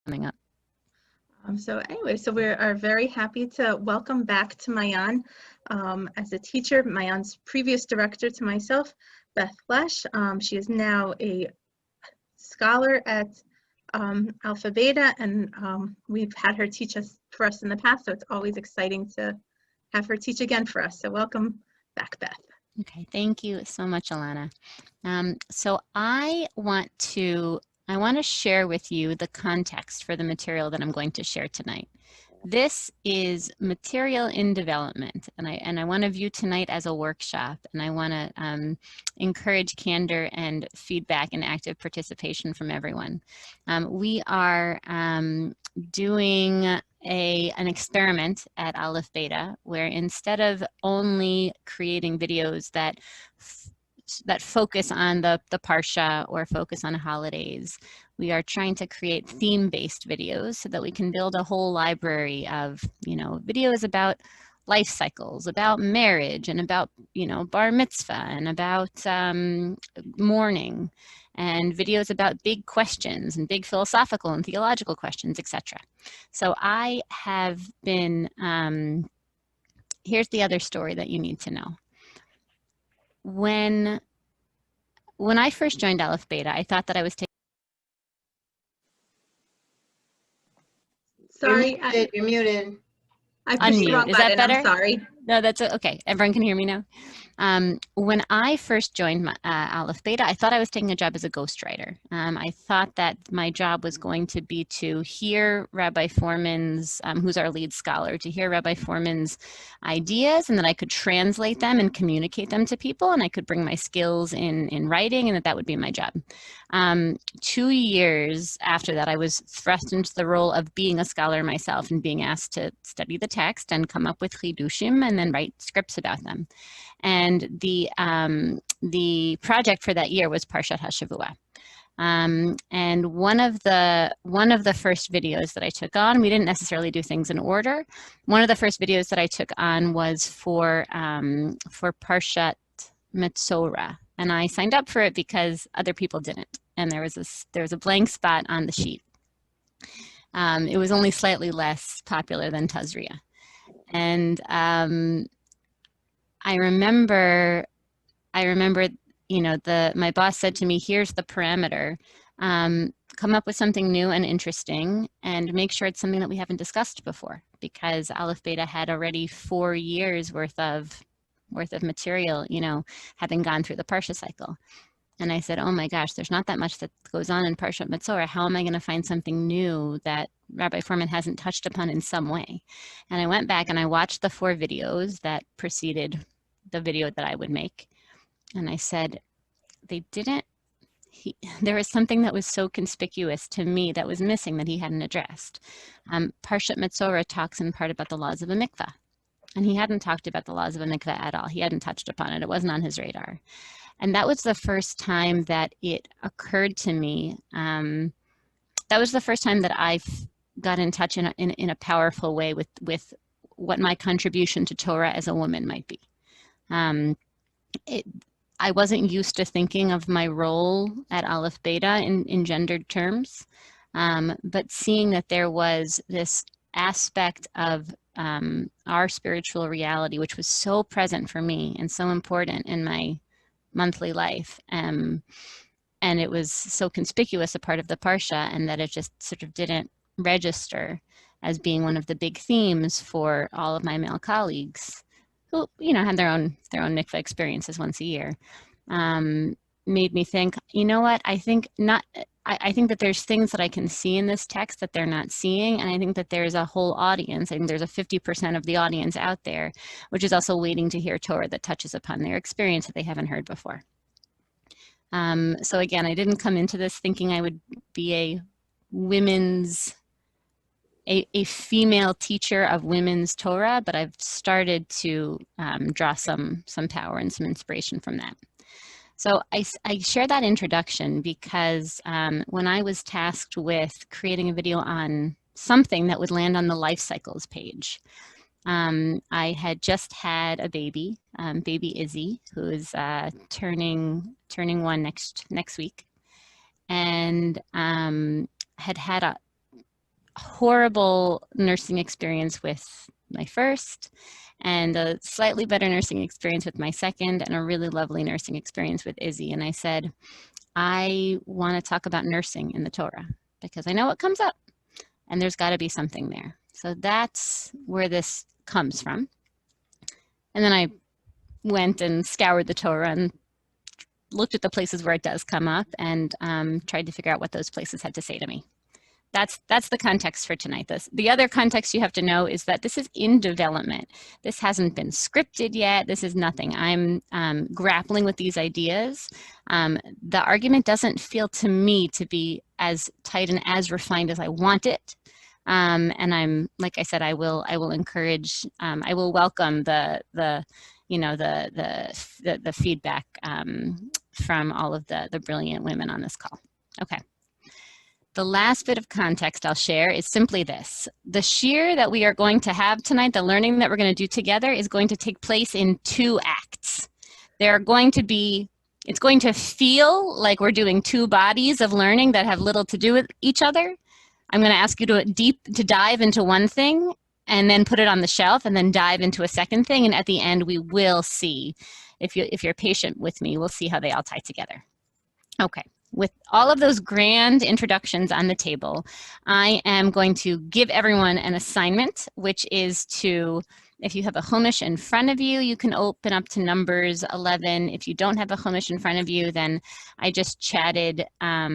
coming up. So anyway, so we are very happy to welcome back to Mayan as a teacher, Mayan's previous director to myself, Beth Lesch. She is now a scholar at Alpha Beta, and we've had her teach for us in the past, so it's always exciting to have her teach again for us. So welcome back, Beth. Okay, thank you so much, Alana. So I want to share with you the context for the material that I'm going to share tonight. This is material in development, and I want to view tonight as a workshop, and I want to encourage candor and feedback and active participation from everyone. We are doing an experiment at Aleph Beta, where instead of only creating videos that focus on the Parsha or focus on holidays, we are trying to create theme-based videos so that we can build a whole library of, videos about life cycles, about marriage, and about, bar mitzvah, and about mourning, and videos about big questions and big philosophical and theological questions, etc. So I have been, here's the other story that you need to know. When I first joined Aleph Beta, I thought that I was taking... Sorry, you're muted. I pushed the wrong button. Is that better? I'm sorry. No, that's okay. Everyone can hear me now. When I first joined Aleph Beta, I thought I was taking a job as a ghostwriter. I thought that my job was going to be to hear Rabbi Foreman's, who's our lead scholar, to hear Rabbi Foreman's ideas, and that I could translate them and communicate them to people, and I could bring my skills in writing, and that would be my job. 2 years after that, I was thrust into the role of being a scholar myself and being asked to study the text and come up with chidushim and then write scripts about them. And the project for that year was Parshat HaShavua. And one of the first videos that I took on, we didn't necessarily do things in order. One of the first videos that I took on was for Parshat Metzora, and I signed up for it because other people didn't, and there was a blank spot on the sheet. It was only slightly less popular than Tazria, and I remember, my boss said to me, "Here's the parameter. Come up with something new and interesting, and make sure it's something that we haven't discussed before," because Aleph Beta had already 4 years worth of material, having gone through the Parsha cycle. And I said, "Oh my gosh, there's not that much that goes on in Parshat Metzora. How am I going to find something new that Rabbi Foreman hasn't touched upon in some way?" And I went back and I watched the 4 videos that preceded the video that I would make. And I said, there was something that was so conspicuous to me that was missing that he hadn't addressed. Parshat Metzora talks in part about the laws of a mikvah. And he hadn't talked about the laws of a mikveh at all. He hadn't touched upon it. It wasn't on his radar. And that was the first time that it occurred to me. That was the first time that I got in touch in a powerful way with what my contribution to Torah as a woman might be. I wasn't used to thinking of my role at Aleph Beta in gendered terms, but seeing that there was this aspect of our spiritual reality, which was so present for me and so important in my monthly life, and it was so conspicuous a part of the Parsha, and that it just sort of didn't register as being one of the big themes for all of my male colleagues who, had their own mikveh experiences once a year, made me think, you know what, I think that there's things that I can see in this text that they're not seeing, and I think that there's a whole audience. I think there's a 50% of the audience out there, which is also waiting to hear Torah that touches upon their experience that they haven't heard before. So again, I didn't come into this thinking I would be a female teacher of women's Torah, but I've started to draw some power and some inspiration from that. So I share that introduction because when I was tasked with creating a video on something that would land on the life cycles page, I had just had a baby, baby Izzy, who is turning 1 next week, and had horrible nursing experience with my first, and a slightly better nursing experience with my second, and a really lovely nursing experience with Izzy. And I said, I want to talk about nursing in the Torah because I know it comes up, and there's got to be something there. So that's where this comes from. And then I went and scoured the Torah and looked at the places where it does come up and tried to figure out what those places had to say to me. That's the context for tonight. The other context you have to know is that this is in development. This hasn't been scripted yet. This is nothing. I'm grappling with these ideas. The argument doesn't feel to me to be as tight and as refined as I want it. And I'm, like I said, I will encourage, I will welcome the feedback from all of the brilliant women on this call. Okay. The last bit of context I'll share is simply this. The shiur that we are going to have tonight, the learning that we're going to do together, is going to take place in 2 acts. There are going to be, it's going to feel like we're doing 2 bodies of learning that have little to do with each other. I'm going to ask you to dive into one thing and then put it on the shelf and then dive into a second thing. And at the end, we will see, if you're patient with me, we'll see how they all tie together. Okay. With all of those grand introductions on the table, I am going to give everyone an assignment, which is to, if you have a chumash in front of you, you can open up to Numbers 11. If you don't have a chumash in front of you, then I just chatted a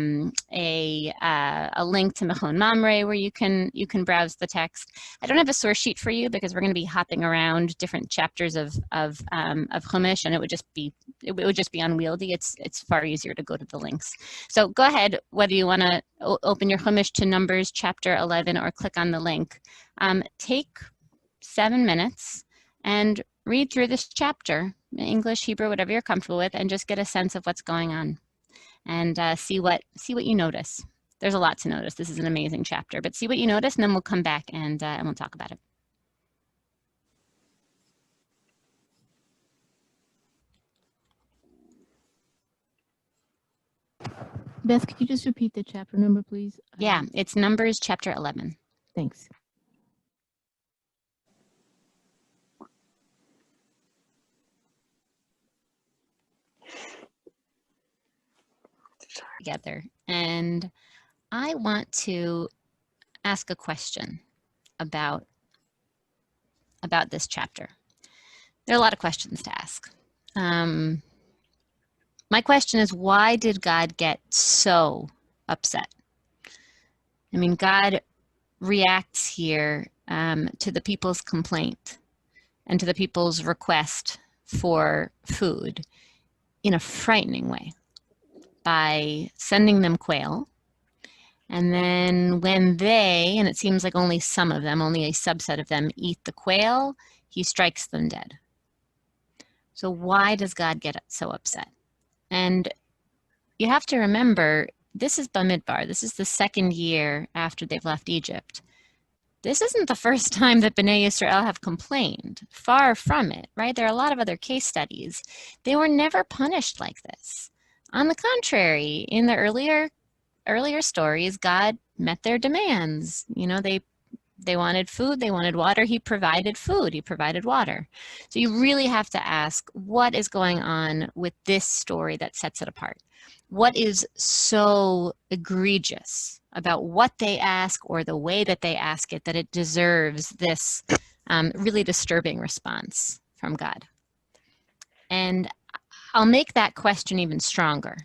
link to Mechon Mamre where you can browse the text. I don't have a source sheet for you because we're going to be hopping around different chapters of chumash, and it would just be unwieldy. It's far easier to go to the links. So go ahead, whether you want to open your chumash to Numbers chapter 11 or click on the link. Take 7 minutes and read through this chapter, English, Hebrew, whatever you're comfortable with, and just get a sense of what's going on and see what you notice. There's a lot to notice. This is an amazing chapter, but see what you notice, and then we'll come back and we'll talk about it. Beth, could you just repeat the chapter number, please? Yeah, it's Numbers chapter 11. Thanks. Together, and I want to ask a question about this chapter. There are a lot of questions to ask. My question is, why did God get so upset? I mean, God reacts here to the people's complaint and to the people's request for food in a frightening way by sending them quail. And then when they, and it seems like only some of them, only a subset of them, eat the quail, he strikes them dead. So why does God get so upset? And you have to remember, this is Bamidbar. This is the 2nd year after they've left Egypt. This isn't the first time that Bnei Yisrael have complained. Far from it, right? There are a lot of other case studies. They were never punished like this. On the contrary, in the earlier stories, God met their demands. You know, they wanted food, they wanted water, he provided food, he provided water. So you really have to ask, what is going on with this story that sets it apart? What is so egregious about what they ask or the way that they ask it that it deserves this really disturbing response from God? And I'll make that question even stronger.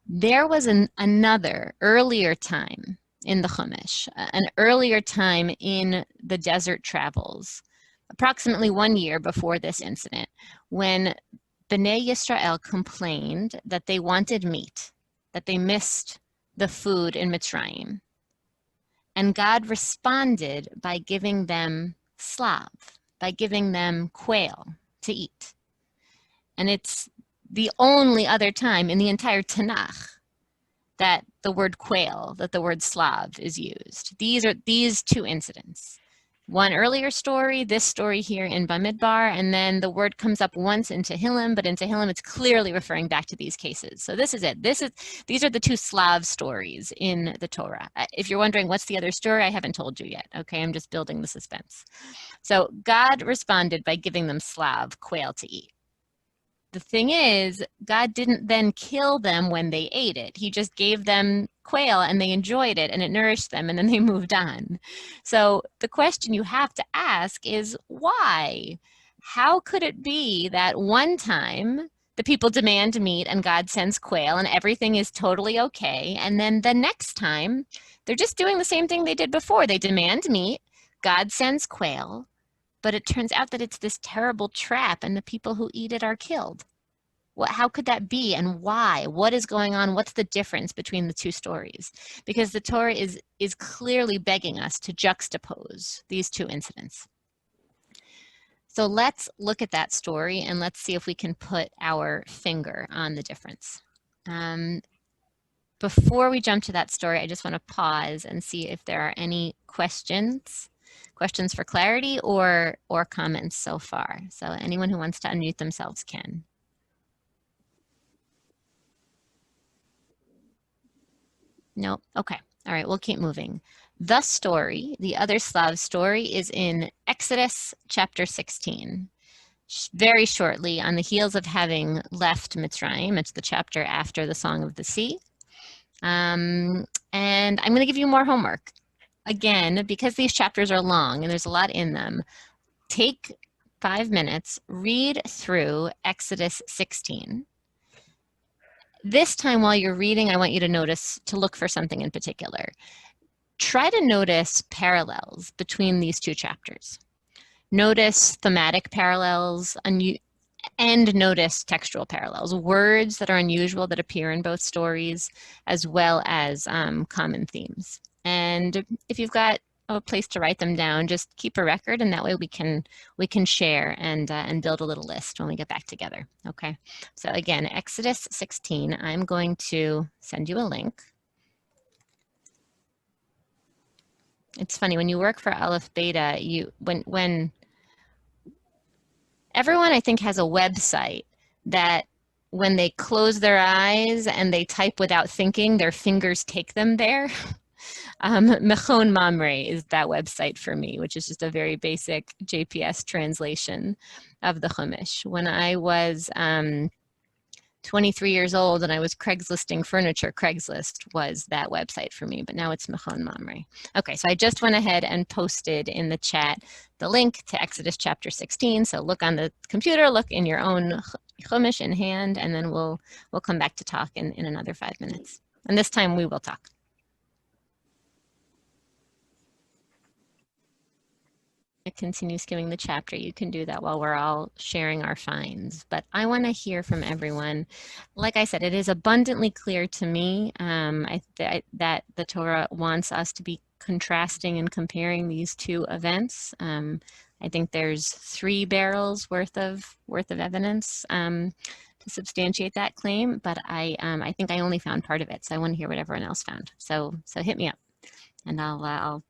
There was another earlier time in the Chumash, an earlier time in the desert travels, approximately 1 year before this incident, when Bnei Yisrael complained that they wanted meat, that they missed the food in Mitzrayim. And God responded by giving them slav, by giving them quail to eat. And it's the only other time in the entire Tanakh that the word quail, that the word slav is used. These 2 incidents. one earlier story, this story here in Bamidbar, and then the word comes up once in Tehillim, but in Tehillim it's clearly referring back to these cases. So this is it. These are the two Slav stories in the Torah. If you're wondering what's the other story, I haven't told you yet. Okay, I'm just building the suspense. So God responded by giving them Slav, quail to eat. The thing is, God didn't then kill them when they ate it. He just gave them quail and they enjoyed it and it nourished them and then they moved on. So the question you have to ask is why? How could it be that one time the people demand meat and God sends quail and everything is totally okay, and then the next time they're just doing the same thing they did before? They demand meat, God sends quail, but it turns out that it's this terrible trap and the people who eat it are killed. How could that be and why? What is going on? What's the difference between the two stories? Because the Torah is clearly begging us to juxtapose these two incidents. So let's look at that story and let's see if we can put our finger on the difference. Before we jump to that story, I just want to pause and see if there are any questions for clarity or comments so far. So anyone who wants to unmute themselves can. Nope. Okay. All right. We'll keep moving. The story, the other Slav story, is in Exodus chapter 16. Very shortly, on the heels of having left Mitzrayim, it's the chapter after the Song of the Sea. And I'm going to give you more homework. Again, because these chapters are long and there's a lot in them, take 5 minutes, read through Exodus 16. This time while you're reading, I want you to look for something in particular. Try to notice parallels between these two chapters. Notice thematic parallels and notice textual parallels, words that are unusual that appear in both stories, as well as common themes. And if you've got a place to write them down, just keep a record, and that way we can share and build a little list when we get back together. Okay. So again, Exodus 16. I'm going to send you a link. It's funny when you work for Aleph Beta, when everyone I think has a website that when they close their eyes and they type without thinking, their fingers take them there. Mechon Mamre is that website for me, which is just a very basic JPS translation of the Chumash. When I was 23 years old and I was Craigslisting furniture, Craigslist was that website for me, but now it's Mechon Mamre. Okay, so I just went ahead and posted in the chat the link to Exodus chapter 16. So look on the computer, look in your own Chumash in hand, and then we'll come back to talk in another 5 minutes. And this time we will talk. Continue skimming the chapter. You can do that while we're all sharing our finds. But I want to hear from everyone. Like I said, it is abundantly clear to me that the Torah wants us to be contrasting and comparing these two events. I think there's 3 barrels worth of evidence to substantiate that claim, but I think I only found part of it, so I want to hear what everyone else found. So hit me up, and I'll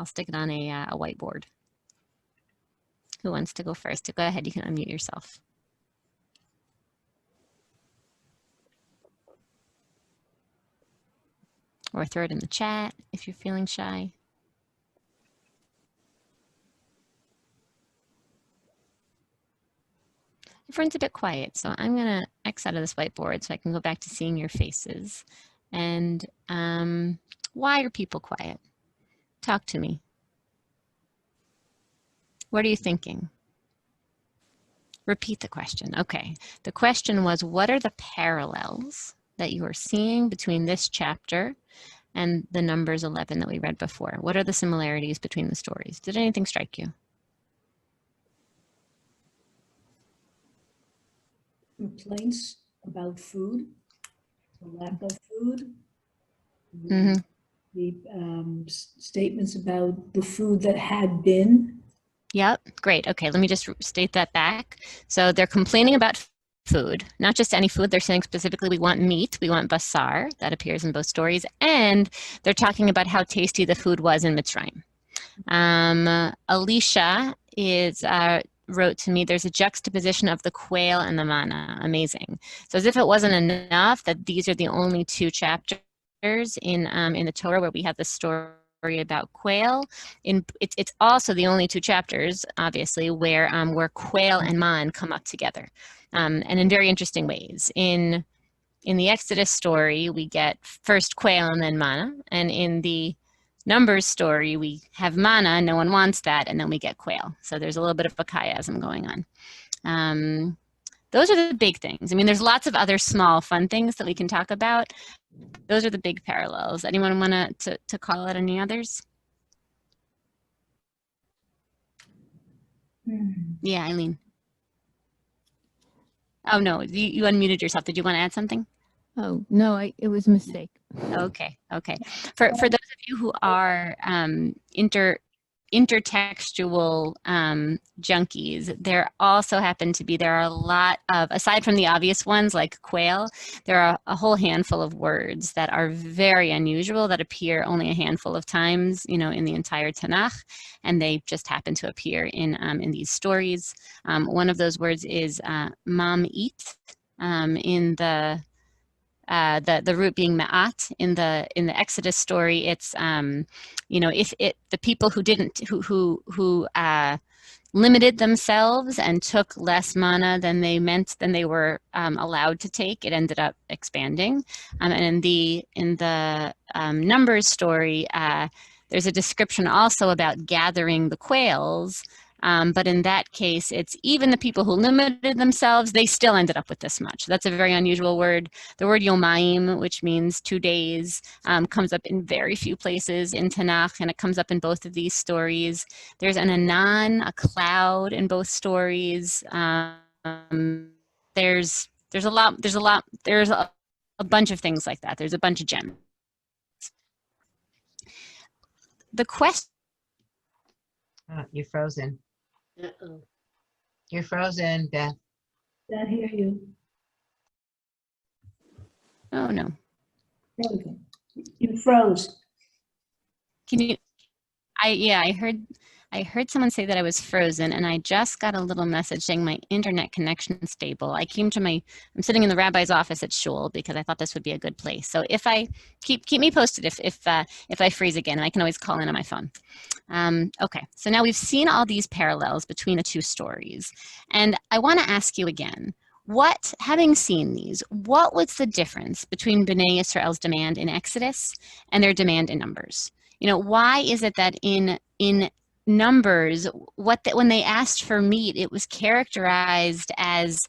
stick it on a whiteboard. Who wants to go first? Go ahead, you can unmute yourself. Or throw it in the chat if you're feeling shy. Everyone's a bit quiet, so I'm going to X out of this whiteboard so I can go back to seeing your faces. And why are people quiet? Talk to me. What are you thinking? Repeat the question. Okay. The question was, what are the parallels that you are seeing between this chapter and the Numbers 11 that we read before? What are the similarities between the stories? Did anything strike you? Complaints about food, the lack of food, the statements about the food that had been. Yep, great. Okay, let me just state that back. So they're complaining about food, not just any food. They're saying specifically we want meat, we want basar. That appears in both stories. And they're talking about how tasty the food was in Mitzrayim. Alicia wrote to me, there's a juxtaposition of the quail and the manna. Amazing. So as if it wasn't enough that these are the only two chapters in the Torah where we have the story about quail. It's also the only two chapters, obviously, where quail and man come up together, and in very interesting ways. In the Exodus story, we get first quail and then manna, and in the Numbers story, we have manna, no one wants that, and then we get quail. So there's a little bit of a chiasm going on. Those are the big things. I mean, there's lots of other small fun things that we can talk about. Those are the big parallels. Anyone want to call out any others? Yeah, Eileen. Oh no, you unmuted yourself. Did you want to add something? Oh, no, it was a mistake. Okay. For those of you who are intertextual junkies, there are a lot of, aside from the obvious ones like quail, there are a whole handful of words that are very unusual that appear only a handful of times, in the entire Tanakh, and they just happen to appear in these stories. One of those words is mam'it, in the root being ma'at in the Exodus story. It's the people who didn't who limited themselves and took less manna than they were allowed to take, it ended up expanding. And in the Numbers story, there's a description also about gathering the quails. But in that case, it's even the people who limited themselves, they still ended up with this much. That's a very unusual word. The word yomayim, which means 2 days, comes up in very few places in Tanakh, and it comes up in both of these stories. There's an anan, a cloud, in both stories. There's a bunch of things like that. There's a bunch of gems. The question. You're frozen. Uh-oh. You're frozen, Beth. Can't hear you. Oh no. There we go. You froze. Can you? I heard someone say that I was frozen, and I just got a little message saying my internet connection is stable. I'm sitting in the rabbi's office at shul because I thought this would be a good place. So if I keep me posted if I freeze again, and I can always call in on my phone. Okay, so now we've seen all these parallels between the two stories, and I want to ask you again. Having seen these, what was the difference between Bnei Yisrael's demand in Exodus and their demand in Numbers? Why is it that in Numbers, when they asked for meat, it was characterized as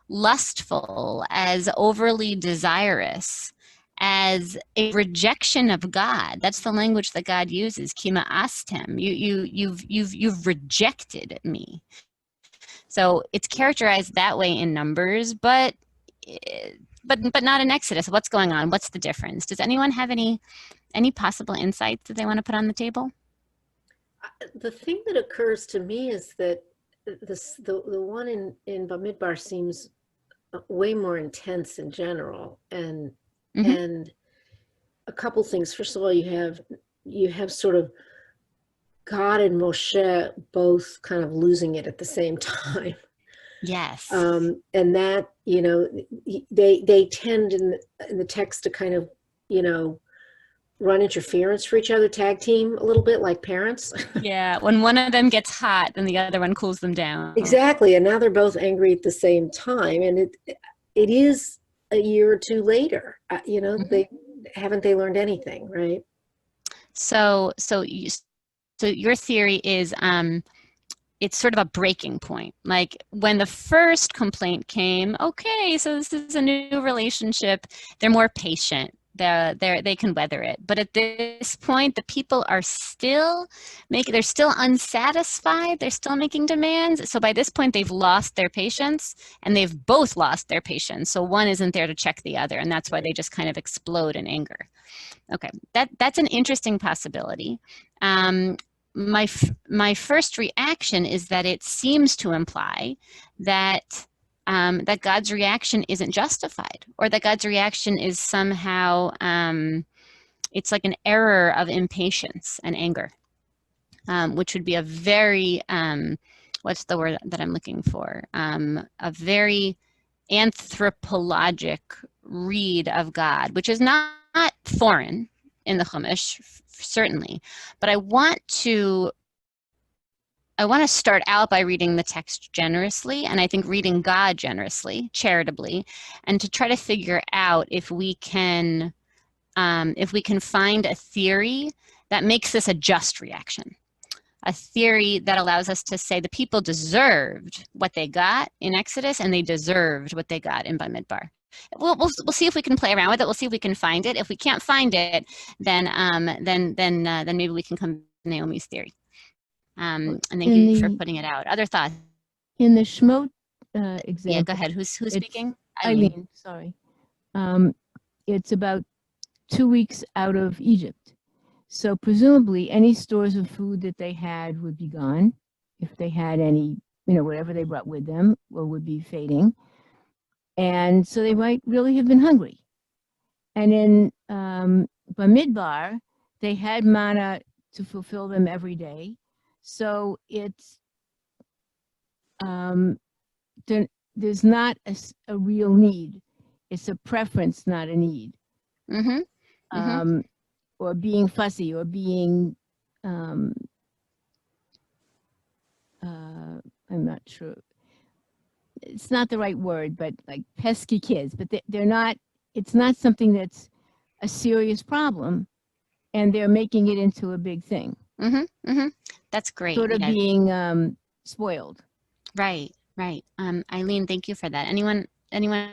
lustful, as overly desirous, as a rejection of God? That's the language that God uses. Kima astem. You've rejected me. So it's characterized that way in Numbers, but not in Exodus. What's going on? What's the difference? Does anyone have any possible insights that they want to put on the table? The thing that occurs to me is that the one in Bamidbar seems way more intense in general, and a couple things. First of all, you have sort of God and Moshe both kind of losing it at the same time. Yes. And that, they tend in the text to kind of, run interference for each other, tag team a little bit like parents. Yeah, when one of them gets hot, then the other one cools them down. Exactly, and now they're both angry at the same time, and it is a year or two later. They learned anything, right? So your theory is it's sort of a breaking point. Like when the first complaint came, okay, so this is a new relationship. They're more patient. They can weather it. But at this point, the people are they're still unsatisfied. They're still making demands. So by this point, they've lost their patience, and they've both lost their patience. So one isn't there to check the other, and that's why they just kind of explode in anger. Okay, that's an interesting possibility. My first reaction is that it seems to imply that that God's reaction isn't justified, or that God's reaction is somehow, it's like an error of impatience and anger. which would be a very, what's the word that I'm looking for? A very anthropologic read of God, which is not foreign in the Chumash, certainly, but I want to start out by reading the text generously, and I think reading God generously, charitably, and to try to figure out if we can find a theory that makes this a just reaction, a theory that allows us to say the people deserved what they got in Exodus, and they deserved what they got in Bamidbar. We'll see if we can play around with it. We'll see if we can find it. If we can't find it, then maybe we can come to Naomi's theory. And thank you for putting it out. Other thoughts? In the Shemot example. Yeah, go ahead. Who's speaking? Eileen, sorry. It's about 2 weeks out of Egypt. So presumably any stores of food that they had would be gone. If they had any, whatever they brought with them, or would be fading. And so they might really have been hungry. And in Bamidbar, they had manna to fulfill them every day. So it's, there's not a real need. It's a preference, not a need. Mm-hmm. Or being fussy, or being, I'm not sure. It's not the right word, but like pesky kids. But they're not. It's not something that's a serious problem, and they're making it into a big thing. Mm-hmm. Mm-hmm. That's great. Sort of being spoiled. Right. Eileen, thank you for that. Anyone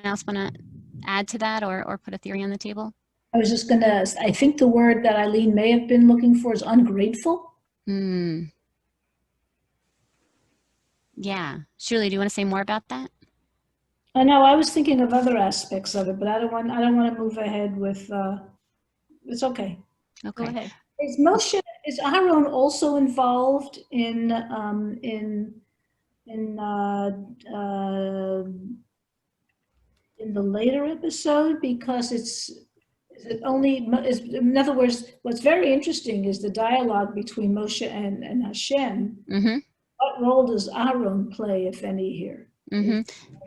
else want to add to that or put a theory on the table? I was just gonna, I think the word that Eileen may have been looking for is ungrateful. Yeah. Shirley, do you want to say more about that? I know, I was thinking of other aspects of it, but I don't want to move ahead with, it's okay. Okay. Go ahead. Is Aaron also involved in the later episode? Because in other words, what's very interesting is the dialogue between Moshe and Hashem. Mm-hmm. What role does Aaron play, if any, here? Mm-hmm.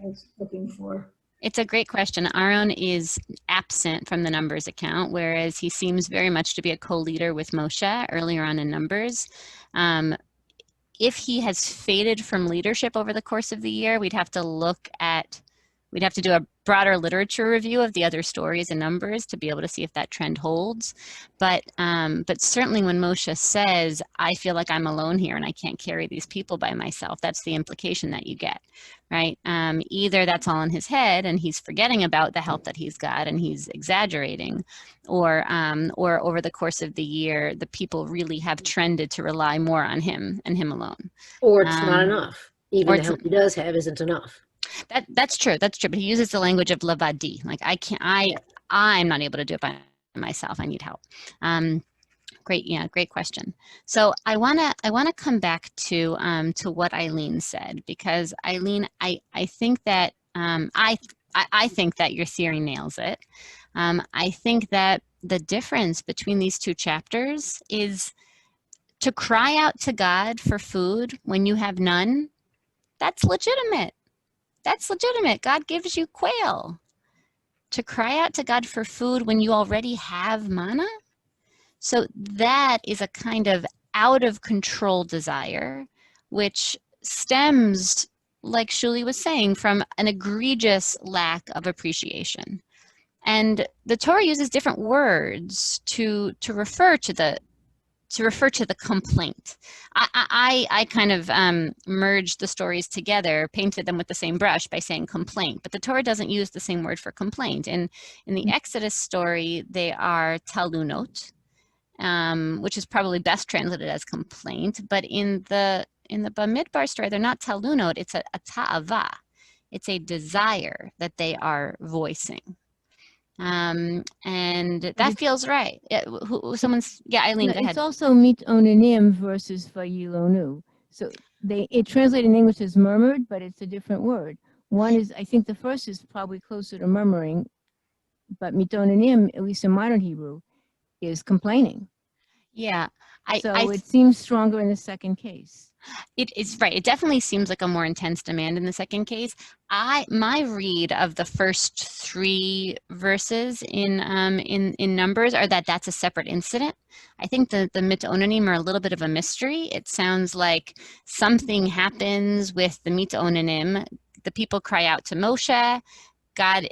I was looking for. It's a great question. Aaron is absent from the Numbers account, whereas he seems very much to be a co-leader with Moshe earlier on in Numbers. If he has faded from leadership over the course of the year, we'd have to do a broader literature review of the other stories and Numbers to be able to see if that trend holds. But certainly when Moshe says, I feel like I'm alone here and I can't carry these people by myself, that's the implication that you get, right? Either that's all in his head and he's forgetting about the help that he's got and he's exaggerating, or over the course of the year, the people really have trended to rely more on him and him alone. Or it's not enough. Even the help he does have isn't enough. That's true. But he uses the language of levadi. Like I'm not able to do it by myself. I need help. Great question. So I wanna come back to what Eileen said, because Eileen, I think that I think that your theory nails it. I think that the difference between these two chapters is to cry out to God for food when you have none. That's legitimate. That's legitimate. God gives you quail. To cry out to God for food when you already have manna? So that is a kind of out of control desire, which stems, like Shuli was saying, from an egregious lack of appreciation. And the Torah uses different words to refer to the complaint. I kind of merged the stories together, painted them with the same brush by saying complaint, but the Torah doesn't use the same word for complaint. In the Exodus story, they are talunot, which is probably best translated as complaint, but in the Bamidbar story, they're not talunot, it's a ta'ava. It's a desire that they are voicing. And that feels right. Eileen, go ahead. It's also mit onanim versus vayilonu. So it translated in English as murmured, but it's a different word. One is, I think the first is probably closer to murmuring, but mit onanim, at least in modern Hebrew, is complaining. Yeah. So it seems stronger in the second case. It is right. It definitely seems like a more intense demand in the second case. My read of the first 3 verses in Numbers are that that's a separate incident. I think the mitonanim are a little bit of a mystery. It sounds like something happens with the mitonanim. The people cry out to Moshe. God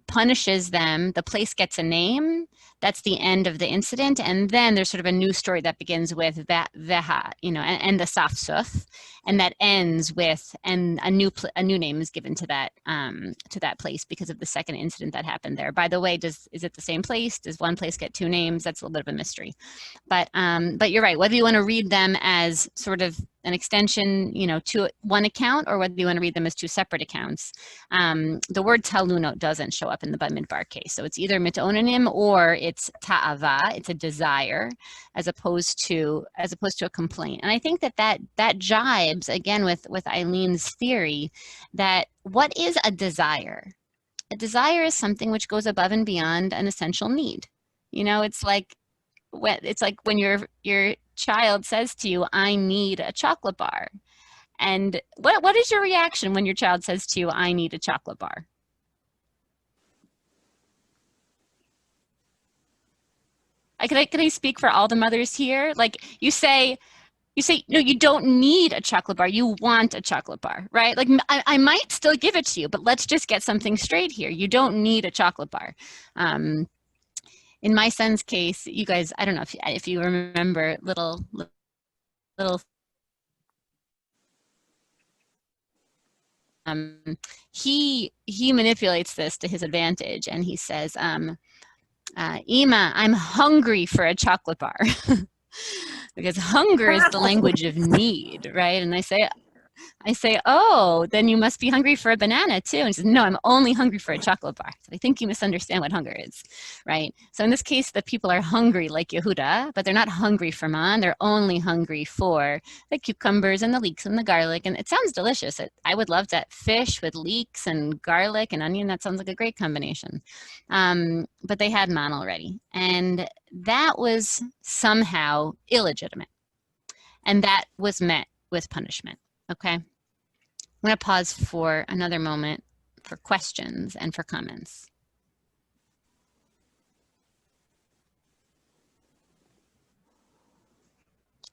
punishes them. The place gets a name. That's the end of the incident, and then there's sort of a new story that begins with Veha, and the Safsuf, and that ends with and a new name is given to that place because of the second incident that happened there. By the way, is it the same place? Does one place get 2 names? That's a little bit of a mystery, but you're right. Whether you want to read them as sort of an extension, to one account, or whether you want to read them as 2 separate accounts. The word talunot doesn't show up in the Bamidbar case, so it's either mitonanim or it's ta'ava. It's a desire, as opposed to a complaint. And I think that jibes again with Eileen's theory that what is a desire? A desire is something which goes above and beyond an essential need. It's like when your child says to you, "I need a chocolate bar." And what is your reaction when your child says to you, "I need a chocolate bar"? Can I speak for all the mothers here? Like you say, no, you don't need a chocolate bar. You want a chocolate bar, right? Like I might still give it to you, but let's just get something straight here. You don't need a chocolate bar. In my son's case, you guys, I don't know if you remember little he manipulates this to his advantage, and he says, Ima, I'm hungry for a chocolate bar. Because hunger is the language of need, right? And I say, oh, then you must be hungry for a banana too. And he says, no, I'm only hungry for a chocolate bar. So I think you misunderstand what hunger is, right? So in this case, the people are hungry like Yehuda, but they're not hungry for man. They're only hungry for the cucumbers and the leeks and the garlic. And it sounds delicious. I would love that fish with leeks and garlic and onion. That sounds like a great combination. But they had man already. And that was somehow illegitimate. And that was met with punishment. Okay. I'm going to pause for another moment for questions and for comments.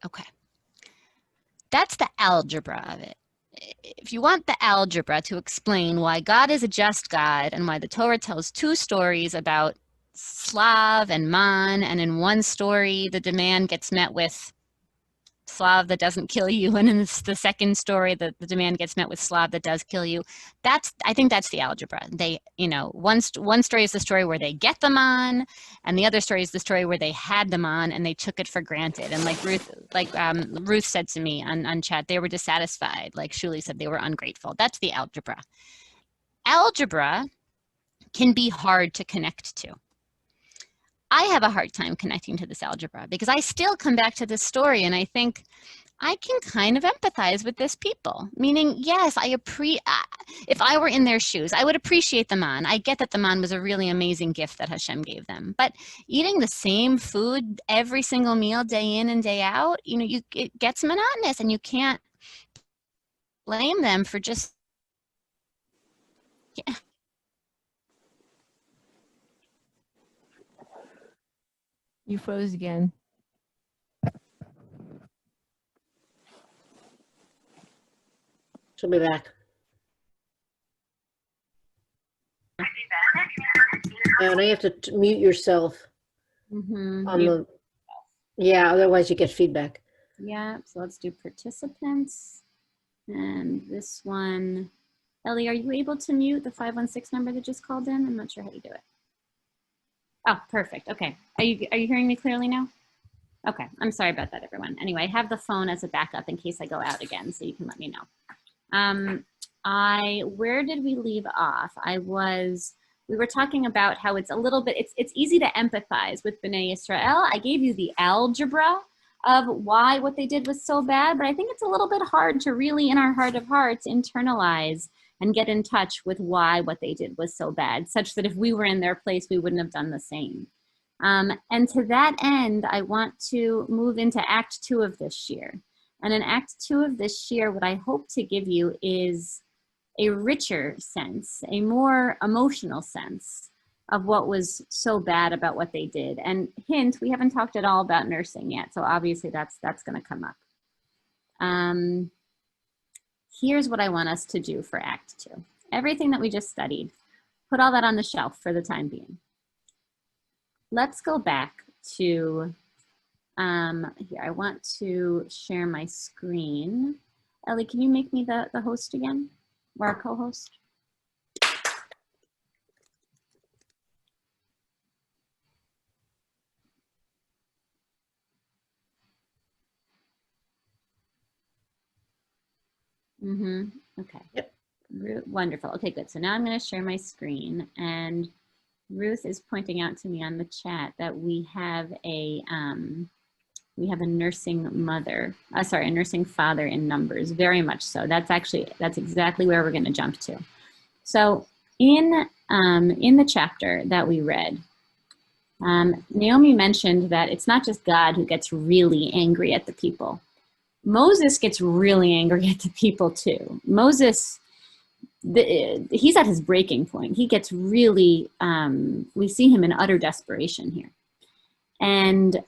Okay. That's the algebra of it. If you want the algebra to explain why God is a just God and why the Torah tells 2 stories about Slav and Man, and in one story the demand gets met with Slav that doesn't kill you, and in the second story the demand gets met with Slav that does kill you. I think that's the algebra. One story is the story where they get them on, and the other story is the story where they had them on and they took it for granted. And like Ruth said to me on chat, they were dissatisfied. Like Shuli said, they were ungrateful. That's the algebra. Algebra can be hard to connect to. I have a hard time connecting to this algebra because I still come back to this story and I think I can kind of empathize with this people. Meaning, yes, if I were in their shoes, I would appreciate the man. I get that the man was a really amazing gift that Hashem gave them. But eating the same food every single meal, day in and day out, it gets monotonous, and you can't blame them for just. Yeah. You froze again. She'll be back. Yeah, and I have to mute yourself. Mm-hmm. Yeah, otherwise you get feedback. Yeah, so let's do participants. And this one, Ellie, are you able to mute the 516 number that just called in? I'm not sure how to do it. Oh, perfect. Okay. Are you hearing me clearly now? Okay. I'm sorry about that, everyone. Anyway, I have the phone as a backup in case I go out again, so you can let me know. Where did we leave off? We were talking about how it's a little bit, it's easy to empathize with B'nai Israel. I gave you the algebra of why what they did was so bad, but I think it's a little bit hard to really, in our heart of hearts, internalize and get in touch with why what they did was so bad, such that if we were in their place, we wouldn't have done the same. And to that end, I want to move into Act 2 of this year. And in Act 2 of this year, what I hope to give you is a richer sense, a more emotional sense of what was so bad about what they did. And hint, we haven't talked at all about nursing yet, so obviously that's going to come up. Here's what I want us to do for Act 2. Everything that we just studied, put all that on the shelf for the time being. Let's go back to, here, I want to share my screen. Ellie, can you make me the host again, or our co-host? Okay. Yep. Wonderful. Okay, good. So now I'm going to share my screen, and Ruth is pointing out to me on the chat that we have a nursing mother, sorry, a nursing father in Numbers, very much so. That's exactly where we're going to jump to. So in the chapter that we read, Naomi mentioned that it's not just God who gets really angry at the people. Moses gets really angry at the people too. Moses, he's at his breaking point. He gets really, we see him in utter desperation here. And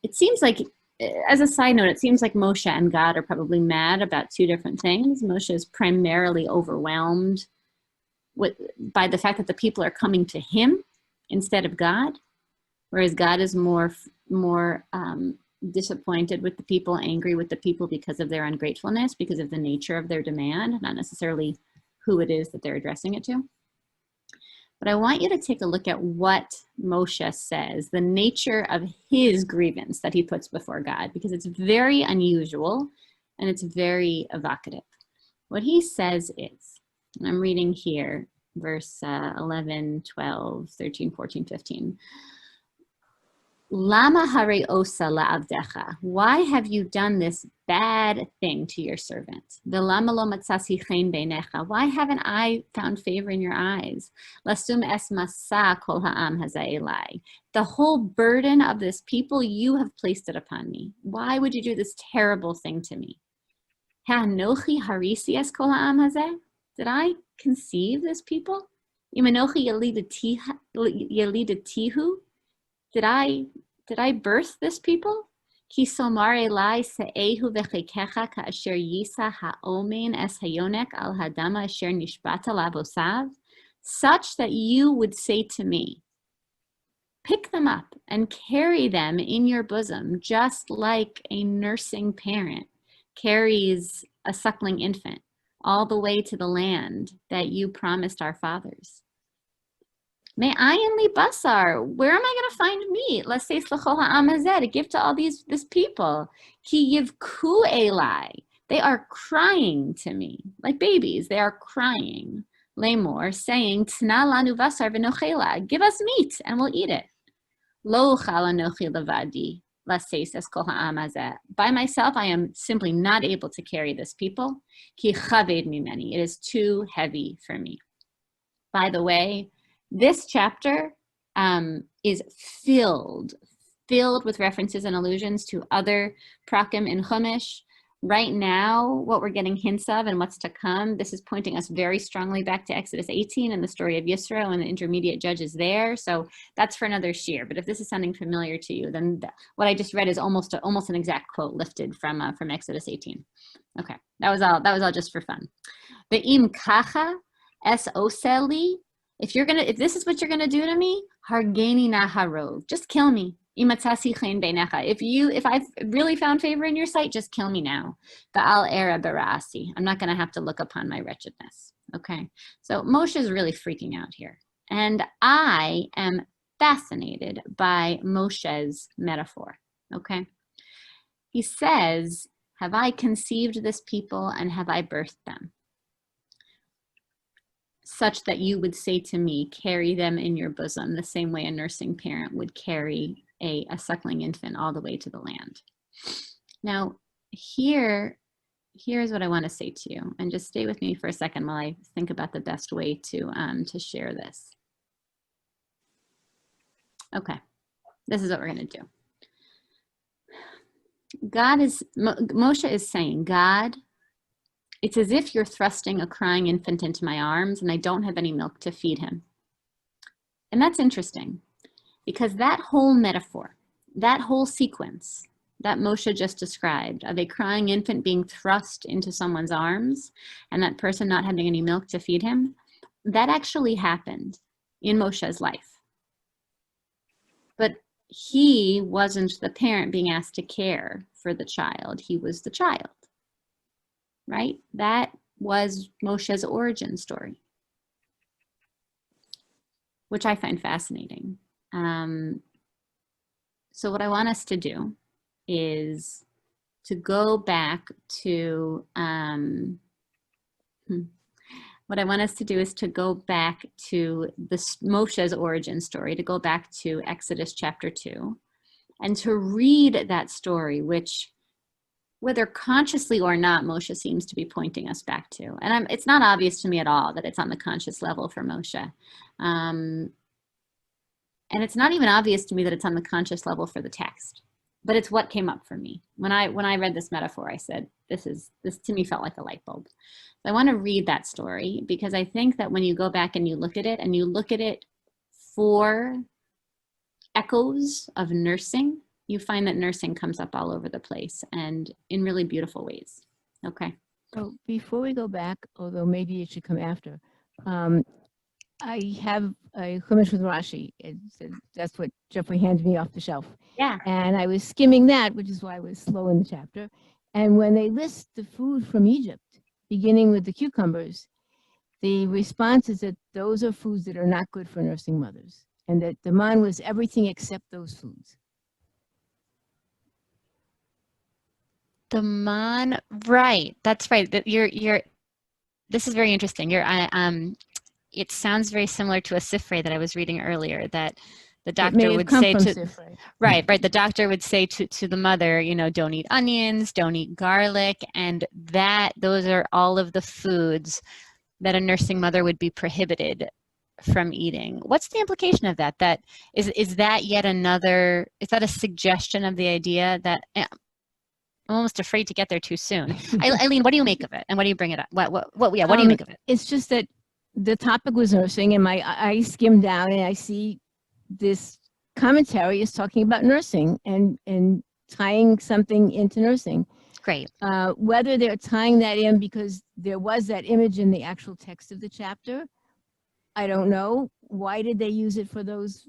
it seems like, as a side note, it seems like Moshe and God are probably mad about two different things. Moshe is primarily overwhelmed by the fact that the people are coming to him instead of God, whereas God is more disappointed with the people, angry with the people because of their ungratefulness, because of the nature of their demand, not necessarily who it is that they're addressing it to. But I want you to take a look at what Moshe says, the nature of his grievance that he puts before God, because it's very unusual and it's very evocative. What he says is, and I'm reading here, verse 11, 12, 13, 14, 15. Lama hare osa la'avdecha. Why have you done this bad thing to your servant? V'lama lo matzasi chen beinecha. Why haven't I found favor in your eyes? Lasum es masa kol ha'am hazeh elai. The whole burden of this people, you have placed it upon me. Why would you do this terrible thing to me? Ha'anochi harisi es kol ha'am hazeh. Did I conceive this people? Imanochi yalidatihu. Did I birth this people? Ki somar elai se'ehu v'chekecha ka'asher yisa ha'omen es hayonek al hadama asher nishbata lavosav, such that you would say to me, pick them up and carry them in your bosom, just like a nursing parent carries a suckling infant all the way to the land that you promised our fathers. May ayin li basar. Where am I going to find meat? Let's say slachol ha'am hazeh, to give to all this people. Ki yivku elai. They are crying to me like babies. They are crying. Lemor, saying tna lanu basar v'nochela. Give us meat and we'll eat it. Lo uchal anochi levadi. Laseis es kol ha'am hazeh. By myself, I am simply not able to carry this people. Ki chaved mimeni. It is too heavy for me. By the way, this chapter is filled with references and allusions to other prakim in Chumash. Right now, what we're getting hints of and what's to come, this is pointing us very strongly back to Exodus 18 and the story of Yisro and the intermediate judges there. So that's for another shiur. But if this is sounding familiar to you, then what I just read is almost an exact quote lifted from Exodus 18. Okay, that was all just for fun. Ve'im kacha es oseli. If this is what you're gonna do to me, hargeni naharov, just kill me. If I've really found favor in your sight, just kill me now. Ba'al era barasi. I'm not gonna have to look upon my wretchedness. Okay. So Moshe is really freaking out here. And I am fascinated by Moshe's metaphor. Okay. He says, have I conceived this people and have I birthed them? Such that you would say to me, carry them in your bosom, the same way a nursing parent would carry a suckling infant all the way to the land. Now, here's what I want to say to you, and just stay with me for a second while I think about the best way to share this. Okay, this is what we're going to do. Moshe is saying, God, it's as if you're thrusting a crying infant into my arms and I don't have any milk to feed him. And that's interesting because that whole metaphor, that whole sequence that Moshe just described of a crying infant being thrust into someone's arms and that person not having any milk to feed him, that actually happened in Moshe's life. But he wasn't the parent being asked to care for the child. He was the child, right? That was Moshe's origin story, which I find fascinating. So what I want us to do is to go back to, what I want us to do is to go back to Moshe's origin story, to go back to Exodus chapter 2, and to read that story, which, whether consciously or not, Moshe seems to be pointing us back to. And it's not obvious to me at all that it's on the conscious level for Moshe. And it's not even obvious to me that it's on the conscious level for the text. But it's what came up for me. When I read this metaphor, I said, this to me felt like a light bulb. So I want to read that story because I think that when you go back and you look at it for echoes of nursing, you find that nursing comes up all over the place and in really beautiful ways. Okay. So before we go back, although maybe it should come after, I have a Chumash with Rashi. That's what Jeffrey handed me off the shelf. Yeah. And I was skimming that, which is why I was slow in the chapter. And when they list the food from Egypt, beginning with the cucumbers, the response is that those are foods that are not good for nursing mothers, and that the man was everything except those foods. The man, right? That's right. That you're. This is very interesting. It sounds very similar to a sifrei that I was reading earlier. That the doctor would say to right. The doctor would say to the mother, don't eat onions, don't eat garlic, and those are all of the foods that a nursing mother would be prohibited from eating. What's the implication of that? That is that yet another? Is that a suggestion of the idea that? I'm almost afraid to get there too soon. Eileen, what do you make of it? And what do you bring it up? What do you make of it? It's just that the topic was nursing, and I skimmed down and I see this commentary is talking about nursing and tying something into nursing. Great. Whether they're tying that in because there was that image in the actual text of the chapter, I don't know. Why did they use it for those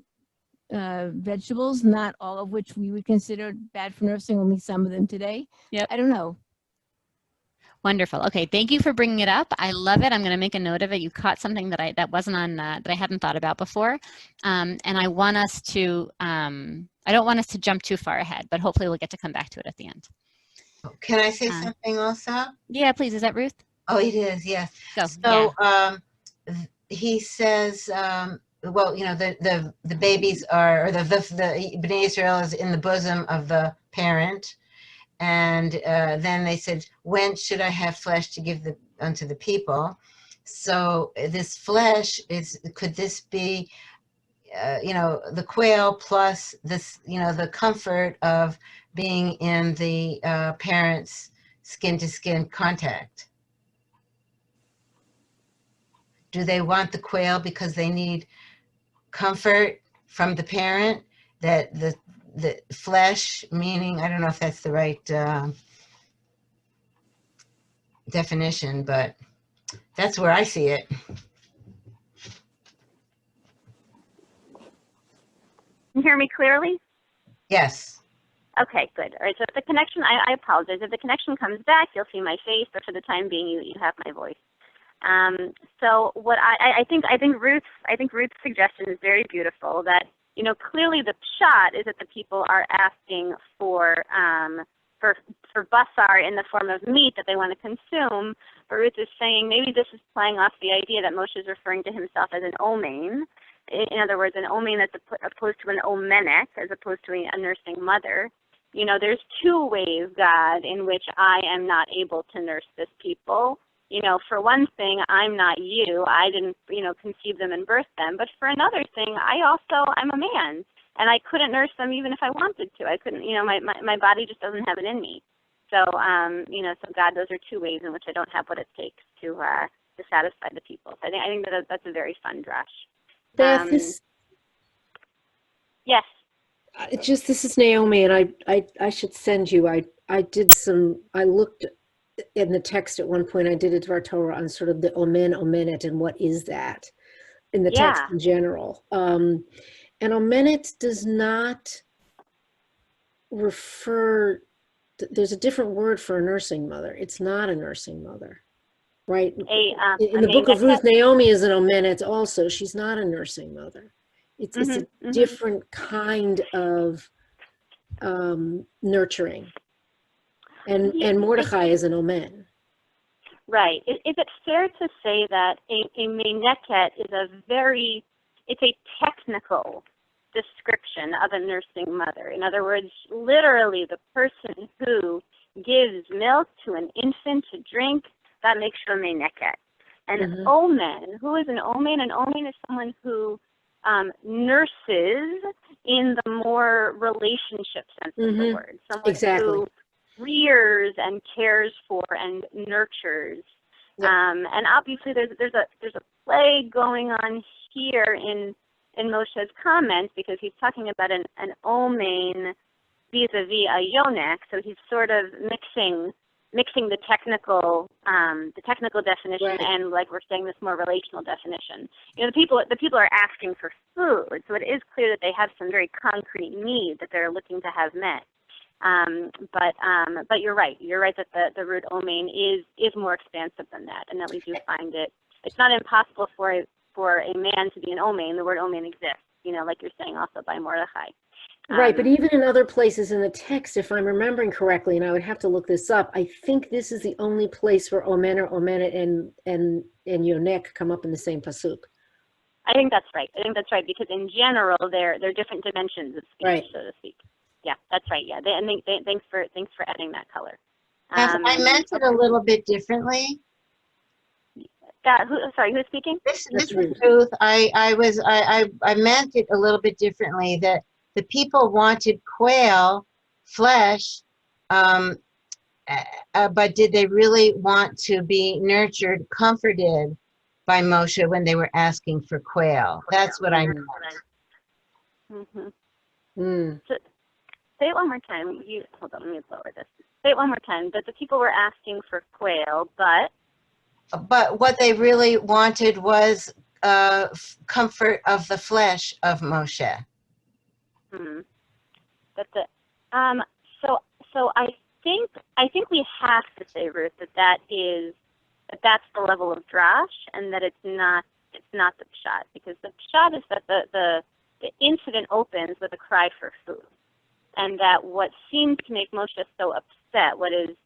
vegetables, not all of which we would consider bad for nursing, only some of them today? Yep. I don't know. Wonderful. Okay, thank you for bringing it up. I love it. I'm going to make a note of it. You caught something that wasn't on that I hadn't thought about before, and I want us to. I don't want us to jump too far ahead, but hopefully we'll get to come back to it at the end. Can I say something also? Yeah, please. Is that Ruth? Oh, it is. Yes. Go. So he says, well, the babies are, or the Bnei Israel is in the bosom of the parent. And then they said, when should I have flesh to give unto the people? So this flesh could this be, the quail plus this, the comfort of being in the parents' skin-to-skin contact? Do they want the quail because they need comfort from the parent? That the flesh, meaning, I don't know if that's the right definition, but that's where I see it. Can you hear me clearly? Yes. Okay, good. All right, so if the connection, I apologize. If the connection comes back, you'll see my face, but for the time being, you have my voice. So what I think Ruth's suggestion is very beautiful, that clearly the pshat is that the people are asking for basar in the form of meat that they want to consume. But Ruth is saying maybe this is playing off the idea that Moshe is referring to himself as an omein. In other words, an omein that's opposed to an omenek, as opposed to a nursing mother. There's two ways, God, in which I am not able to nurse this people. For one thing, I'm not you. I didn't, conceive them and birth them. But for another thing, I'm a man. and I couldn't nurse them even if I wanted to. I couldn't, my body just doesn't have it in me. So, so God, those are two ways in which I don't have what it takes to satisfy the people. So I think that's a very fun drush. Beth, yes. This is Naomi, and I should send you. I looked in the text at one point. I did a Dvar Torah on sort of the omen, omenet, and what is that in the text in general. And omenet does not refer. There's a different word for a nursing mother. It's not a nursing mother, right? In the book of Ruth, Naomi is an omenet also. She's not a nursing mother. It's a different kind of nurturing. And Mordechai is an omen. Right. Is it fair to say that a meneket is it's a technical description of a nursing mother? In other words, literally the person who gives milk to an infant to drink, that makes you a meneket. And omen, who is an omen? An omen is someone who nurses in the more relationship sense of the word. Someone who rears and cares for and nurtures. And obviously there's a play going on here in Moshe's comments, because he's talking about an omen vis-a-vis a yonek, so he's sort of mixing the technical definition and, like we're saying, this more relational definition. The people are asking for food, so it is clear that they have some very concrete need that they're looking to have met. But you're right. You're right that the root omen is more expansive than that, and that we do find it. It's not impossible for a man to be an omen. The word omen exists, like you're saying also by Mordechai. Right, but even in other places in the text, if I'm remembering correctly, and I would have to look this up, I think this is the only place where omen or omenet and yonek come up in the same pasuk. I think that's right. Because in general, they're different dimensions of speech, so to speak. Yeah, that's right. Yeah, thanks for adding that color. I meant it a little bit differently. Who's speaking? This is Ruth. I meant it a little bit differently, that the people wanted quail, flesh, but did they really want to be nurtured, comforted by Moshe when they were asking for quail? That's what I meant. So, say it one more time. Hold on, let me lower this. Say it one more time. That the people were asking for quail, but what they really wanted was comfort of the flesh of Moshe. That's it. So I think we have to say, Ruth, that's the level of drash, and that it's not the pshat, because the pshat is that the incident opens with a cry for food, and that what seems to make Moshe so upset, what is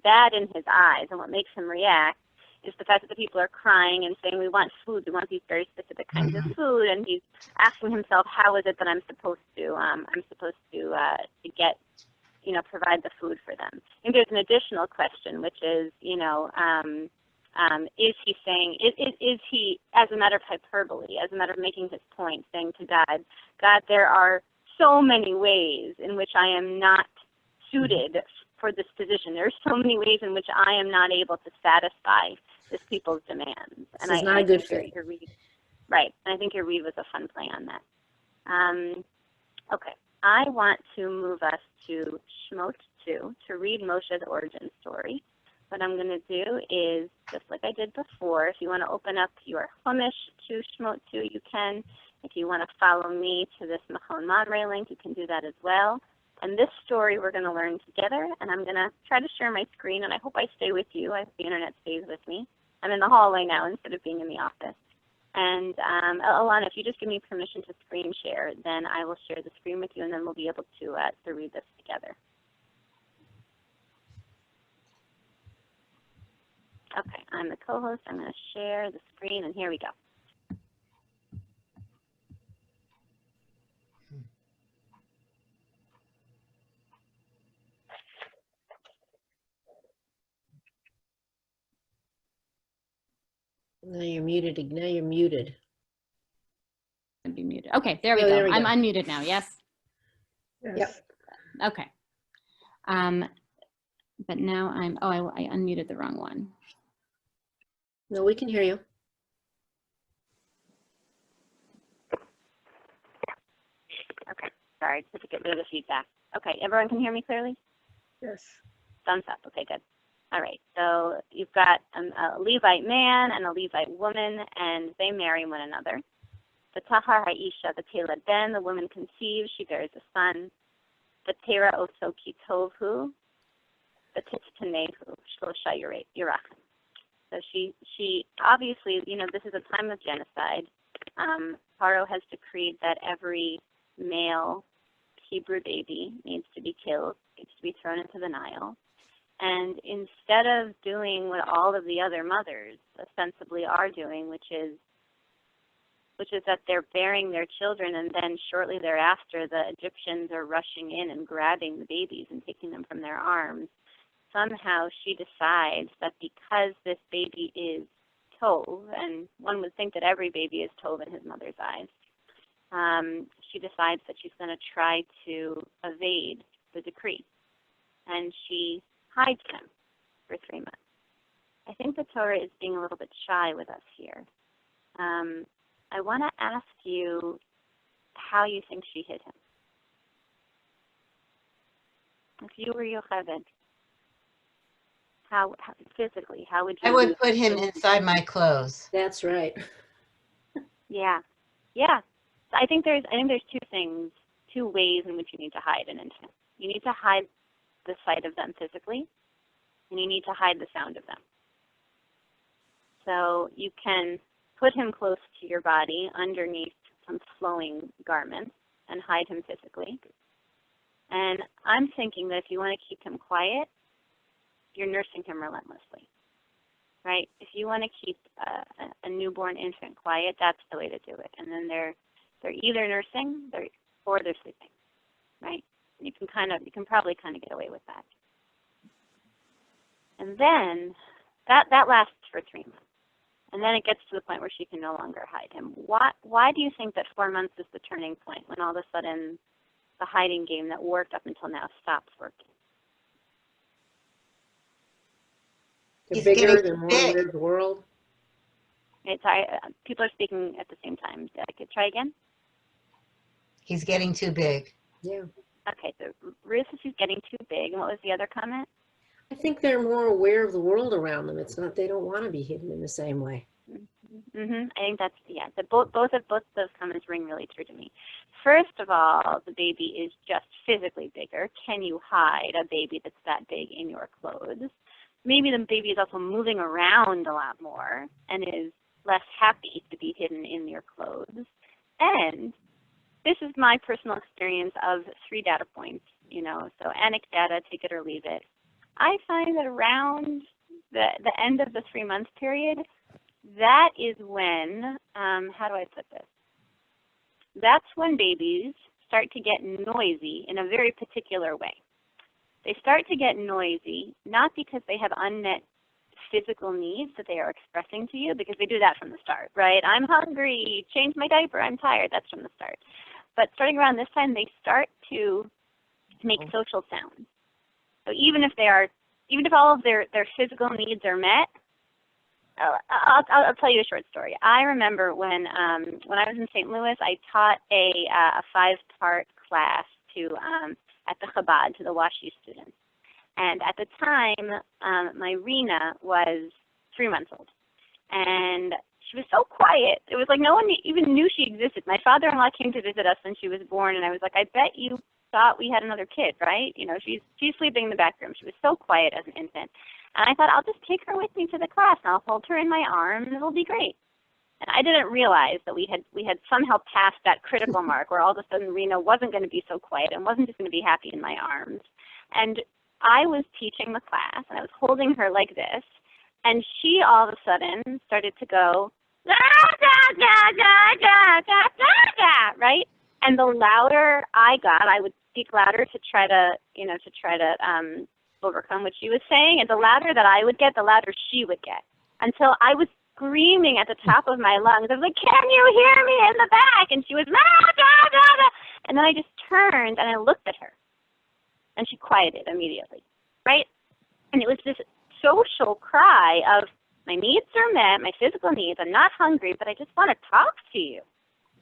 bad in his eyes, and what makes him react, is the fact that the people are crying and saying, we want food, we want these very specific kinds of food, and he's asking himself, how is it that I'm supposed to get, provide the food for them? And there's an additional question, which is, is he saying, is he, as a matter of hyperbole, as a matter of making his point, saying to God, there are so many ways in which I am not suited for this position. There are so many ways in which I am not able to satisfy this people's demands. This is not a good fit. Right. And I think your read was a fun play on that. Okay. I want to move us to Shemot 2 to read Moshe's origin story. What I'm going to do is, just like I did before, if you want to open up your Chumash to Shemot 2, you can. If you want to follow me to this Machon Madre link, you can do that as well. And this story we're going to learn together, and I'm going to try to share my screen, and I hope I stay with you. I hope the internet stays with me. I'm in the hallway now instead of being in the office. And Alana, if you just give me permission to screen share, then I will share the screen with you, and then we'll be able to read this together. Okay, I'm the co-host. I'm going to share the screen, and here we go. Now you're muted. Now you're muted. I'd be muted. unmuted. Okay, there we Oh, go. there we I'm go. unmuted now, yes? Yes. Okay. But now I unmuted the wrong one. No, we can hear you. Okay, sorry, just to get rid of the feedback. Okay, everyone can hear me clearly? Yes. Thumbs up. Okay, good. All right, so you've got a Levite man and a Levite woman, and they marry one another. The Tahar Haisha, the Tela Ben, the woman conceives, she bears a son. The Tera Oso Kitovhu, the Tittanehu, Shlosha Yerachim. So she obviously, you know, this is a time of genocide. Paro has decreed that every male Hebrew baby needs to be killed, needs to be thrown into the Nile. And instead of doing what all of the other mothers ostensibly are doing, which is that they're bearing their children, and then shortly thereafter the Egyptians are rushing in and grabbing the babies and taking them from their arms, somehow she decides that because this baby is Tov, and one would think that every baby is Tov in his mother's eyes, she decides that she's going to try to evade the decree. And she hides him for 3 months. I think the Torah is being a little bit shy with us here. I want to ask you how you think she hid him. If you were Yocheved, how physically, how would you? I would put him inside my clothes. That's right. Yeah. I think there's 2 ways in which you need to hide an infant. You need to hide the sight of them physically, and you need to hide the sound of them. So you can put him close to your body underneath some flowing garments and hide him physically. And I'm thinking that if you want to keep him quiet, you're nursing him relentlessly, right? If you want to keep a newborn infant quiet, that's the way to do it. And then they're either nursing or they're sleeping, right? You can probably kind of get away with that. And then that lasts for 3 months. And then it gets to the point where she can no longer hide him. Why do you think that 4 months is the turning point when all of a sudden the hiding game that worked up until now stops working? They're He's bigger, getting they're more big. aware of the world. Sorry, people are speaking at the same time. I could try again? He's getting too big. Yeah. Okay, so Ruth says he's getting too big. And what was the other comment? I think they're more aware of the world around them. It's not, they don't want to be hidden in the same way. I think that's, yeah, both of those comments ring really true to me. First of all, the baby is just physically bigger. Can you hide a baby that's that big in your clothes? Maybe the baby is also moving around a lot more and is less happy to be hidden in your clothes. And this is my personal experience of 3 data points, you know, so anecdata, take it or leave it. I find that around the end of the 3-month period, that is when, how do I put this? That's when babies start to get noisy in a very particular way. They start to get noisy not because they have unmet physical needs that they are expressing to you, because they do that from the start, right? I'm hungry, change my diaper, I'm tired, that's from the start. But starting around this time, they start to make social sounds. So even if all of their physical needs are met, I'll tell you a short story. I remember when I was in St. Louis, I taught a 5-part class at the Chabad to the WashU students. And at the time, my Rena was 3 months old. And she was so quiet. It was like no one even knew she existed. My father-in-law came to visit us when she was born, and I was like, I bet you thought we had another kid, right? You know, she's sleeping in the back room. She was so quiet as an infant. And I thought, I'll just take her with me to the class, and I'll hold her in my arms, and it'll be great. And I didn't realize that we had somehow passed that critical mark where all of a sudden Rena wasn't going to be so quiet and wasn't just going to be happy in my arms. And I was teaching the class, and I was holding her like this, and she all of a sudden started to go, da, da, da, da, da, da, da, right? And the louder I got, I would speak louder to try to overcome what she was saying. And the louder that I would get, the louder she would get, until I was screaming at the top of my lungs. I was like, can you hear me in the back? And she was, ah, da, da, da. And then I just turned and I looked at her. And she quieted immediately, right? And it was this social cry of, my needs are met, my physical needs, I'm not hungry, but I just want to talk to you.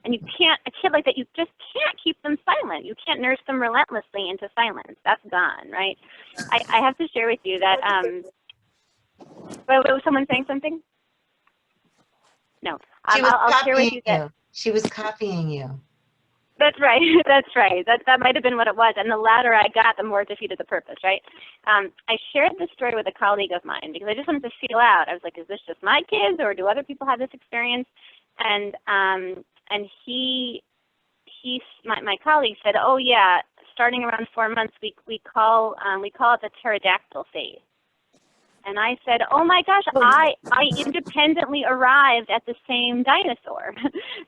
And you can't, a kid like that, you just can't keep them silent. You can't nurse them relentlessly into silence. That's gone, right? I have to share with you that, was someone saying something? No. She was I'll share with copying you that. you. She was copying you. That's right. That's right. That might have been what it was. And the louder I got, the more it defeated the purpose, right? I shared this story with a colleague of mine because I just wanted to feel out. I was like, is this just my kids or do other people have this experience? And my colleague said, oh yeah, starting around 4 months, we call it the pterodactyl phase. And I said, oh my gosh, I independently arrived at the same dinosaur.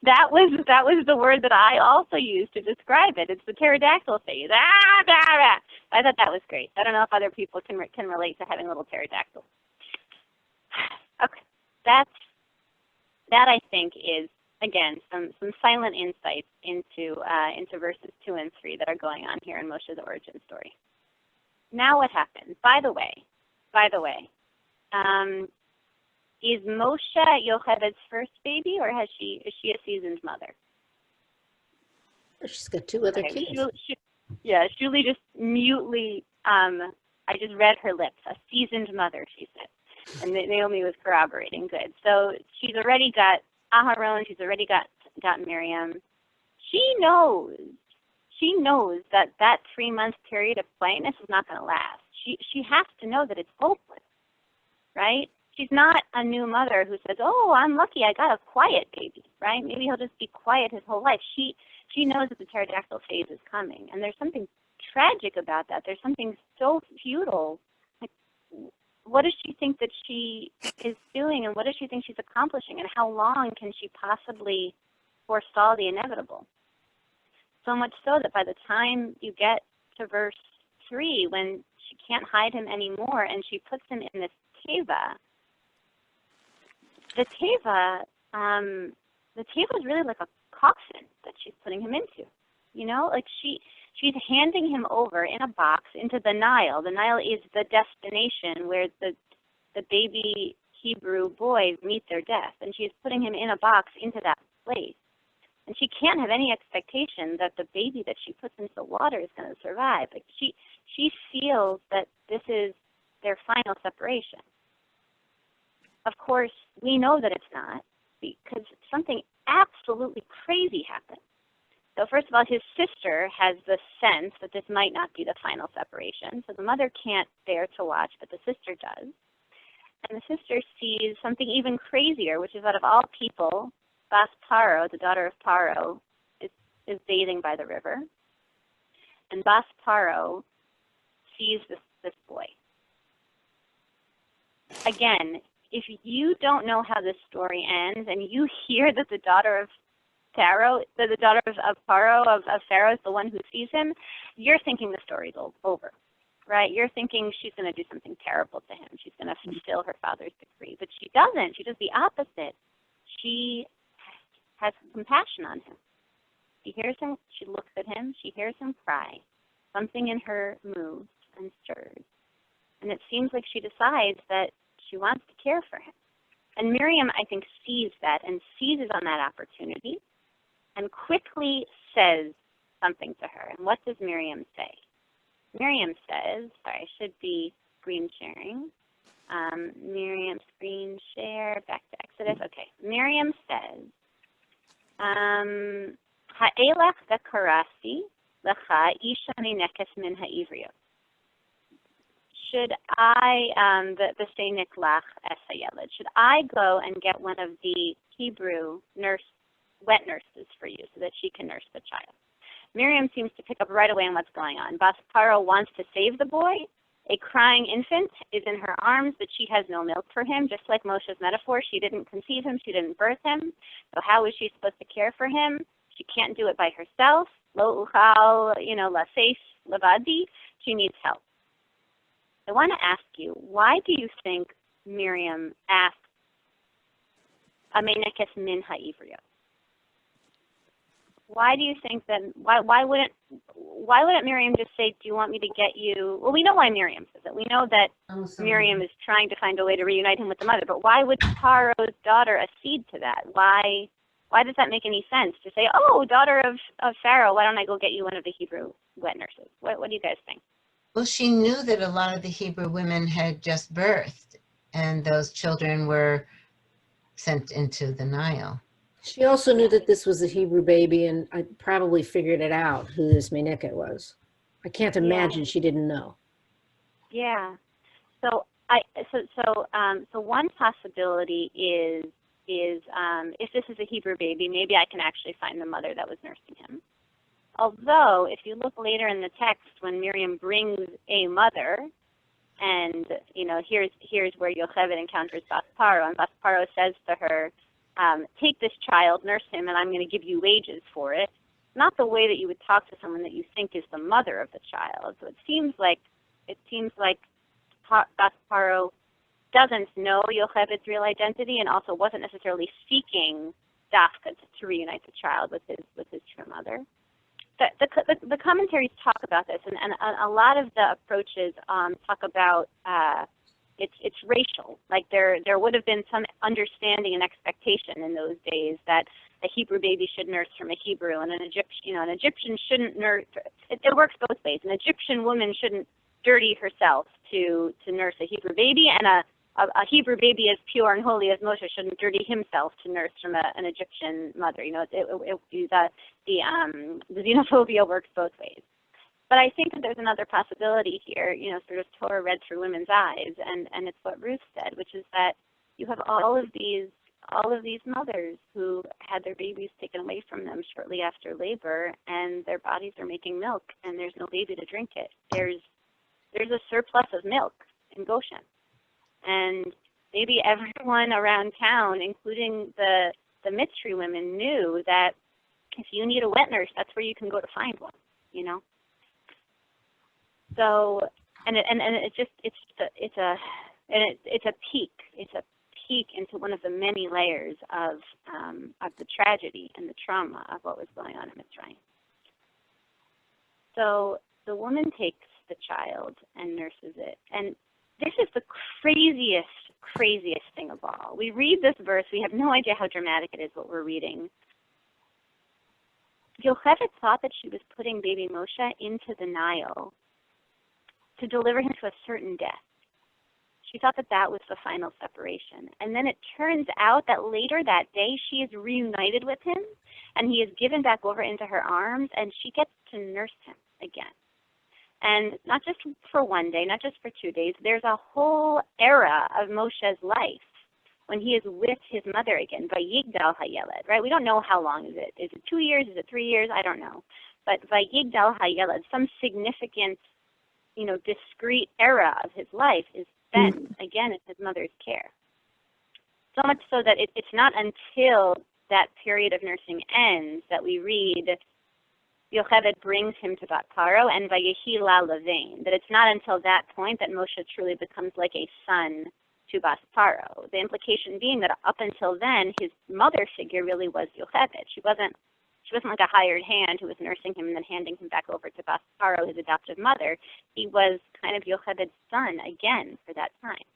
that was the word that I also used to describe it. It's the pterodactyl phase. Ah, blah, blah. I thought that was great. I don't know if other people can relate to having little pterodactyls. Okay, that I think is, again, some silent insights into verses 2 and 3 that are going on here in Moshe's origin story. Now what happened? By the way, is Moshe Yocheved's first baby, or is she a seasoned mother? She's got 2 other kids. Julie just mutely, I just read her lips, a seasoned mother, she said. And Naomi was corroborating. Good. So she's already got Aharon, she's already got Miriam. She knows that 3-month period of quietness is not going to last. She has to know that it's hopeless, right? She's not a new mother who says, oh, I'm lucky I got a quiet baby, right? Maybe he'll just be quiet his whole life. She knows that the pterodactyl phase is coming, and there's something tragic about that. There's something so futile. Like, what does she think that she is doing, and what does she think she's accomplishing, and how long can she possibly forestall the inevitable? So much so that by the time you get to verse 3, when she can't hide him anymore, and she puts him in this teva. The teva is really like a coffin that she's putting him into. You know, like she's handing him over in a box into the Nile. The Nile is the destination where the baby Hebrew boys meet their death, and she's putting him in a box into that place. And she can't have any expectation that the baby that she puts into the water is going to survive. Like she feels that this is their final separation. Of course, we know that it's not, because something absolutely crazy happened. So first of all, his sister has the sense that this might not be the final separation. So the mother can't bear to watch, but the sister does. And the sister sees something even crazier, which is, out of all people, Bas Paro, the daughter of Paro, is bathing by the river. And Bas Paro sees this boy. Again, if you don't know how this story ends, and you hear that the daughter of Pharaoh, the daughter of Paro, of Pharaoh, is the one who sees him, you're thinking the story's over, right? You're thinking she's going to do something terrible to him. She's going to fulfill her father's decree. But she doesn't. She does the opposite. She has compassion on him. She hears him, she looks at him, she hears him cry. Something in her moves and stirs. And it seems like she decides that she wants to care for him. And Miriam, I think, sees that and seizes on that opportunity and quickly says something to her. And what does Miriam say? Miriam says, sorry, I should be screen sharing. Miriam screen share, back to Exodus. Okay, Miriam says, Ha'elach v'karasi lecha isha minekes min ha'ivriot. Should I, the niklach es hayeled, should I go and get one of the Hebrew wet nurses for you so that she can nurse the child? Miriam seems to pick up right away on what's going on. Bas Paro wants to save the boy. A crying infant is in her arms, but she has no milk for him. Just like Moshe's metaphor, she didn't conceive him, she didn't birth him. So how is she supposed to care for him? She can't do it by herself. Lo uchal, laseis levadi. She needs help. I want to ask you, why do you think Miriam asked amenekes min ha'ivriot. Why do you think that, why wouldn't Miriam just say, do you want me to get you, well, we know why Miriam says it. We know that Miriam is trying to find a way to reunite him with the mother, but why would Paro's daughter accede to that? Why does that make any sense to say, oh, daughter of Pharaoh, why don't I go get you one of the Hebrew wet nurses? What do you guys think? Well, she knew that a lot of the Hebrew women had just birthed, and those children were sent into the Nile. She also knew that this was a Hebrew baby, and I probably figured it out who this Meneket was. I can't imagine she didn't know. Yeah. So one possibility is if this is a Hebrew baby, maybe I can actually find the mother that was nursing him. Although, if you look later in the text, when Miriam brings a mother, and here's where Yocheved encounters Bas Paro, and Bas Paro says to her, take this child, nurse him, and I'm going to give you wages for it. Not the way that you would talk to someone that you think is the mother of the child. So it seems like Bas Paro doesn't know Yocheved's real identity, and also wasn't necessarily seeking Dafka to reunite the child with his true mother. The commentaries talk about this, and a lot of the approaches talk about it's racial. Like there would have been some understanding and expectation in those days that a Hebrew baby should nurse from a Hebrew, and an Egyptian shouldn't nurse. It works both ways. An Egyptian woman shouldn't dirty herself to nurse a Hebrew baby, and a Hebrew baby as pure and holy as Moshe shouldn't dirty himself to nurse from an Egyptian mother. The xenophobia works both ways. But I think that there's another possibility here, sort of Torah read through women's eyes, and it's what Ruth said, which is that you have all of these mothers who had their babies taken away from them shortly after labor, and their bodies are making milk, and there's no baby to drink it. There's a surplus of milk in Goshen. And maybe everyone around town, including the Mitzri women, knew that if you need a wet nurse, that's where you can go to find one, So, it's a peek into one of the many layers of the tragedy and the trauma of what was going on in Mitzrayim. So the woman takes the child and nurses it, and this is the craziest thing of all. We read this verse, we have no idea how dramatic it is what we're reading. Yocheved thought that she was putting baby Moshe into the Nile to deliver him to a certain death. She thought that was the final separation. And then it turns out that later that day she is reunited with him, and he is given back over into her arms, and she gets to nurse him again. And not just for one day, not just for 2 days, there's a whole era of Moshe's life when he is with his mother again, Vayigdal Hayeled, right? We don't know how long is it. Is it 2 years? Is it 3 years? I don't know. But Vayigdal Hayeled, some significant, discrete era of his life is spent again in his mother's care. So much so that it's not until that period of nursing ends that we read Yocheved brings him to Bat Paro and Vayehi la Levain, that it's not until that point that Moshe truly becomes like a son to Bat Paro. The implication being that up until then, his mother figure really was Yocheved. She wasn't like a hired hand who was nursing him and then handing him back over to Bat Paro, his adoptive mother. He was kind of Yocheved's son again for that time.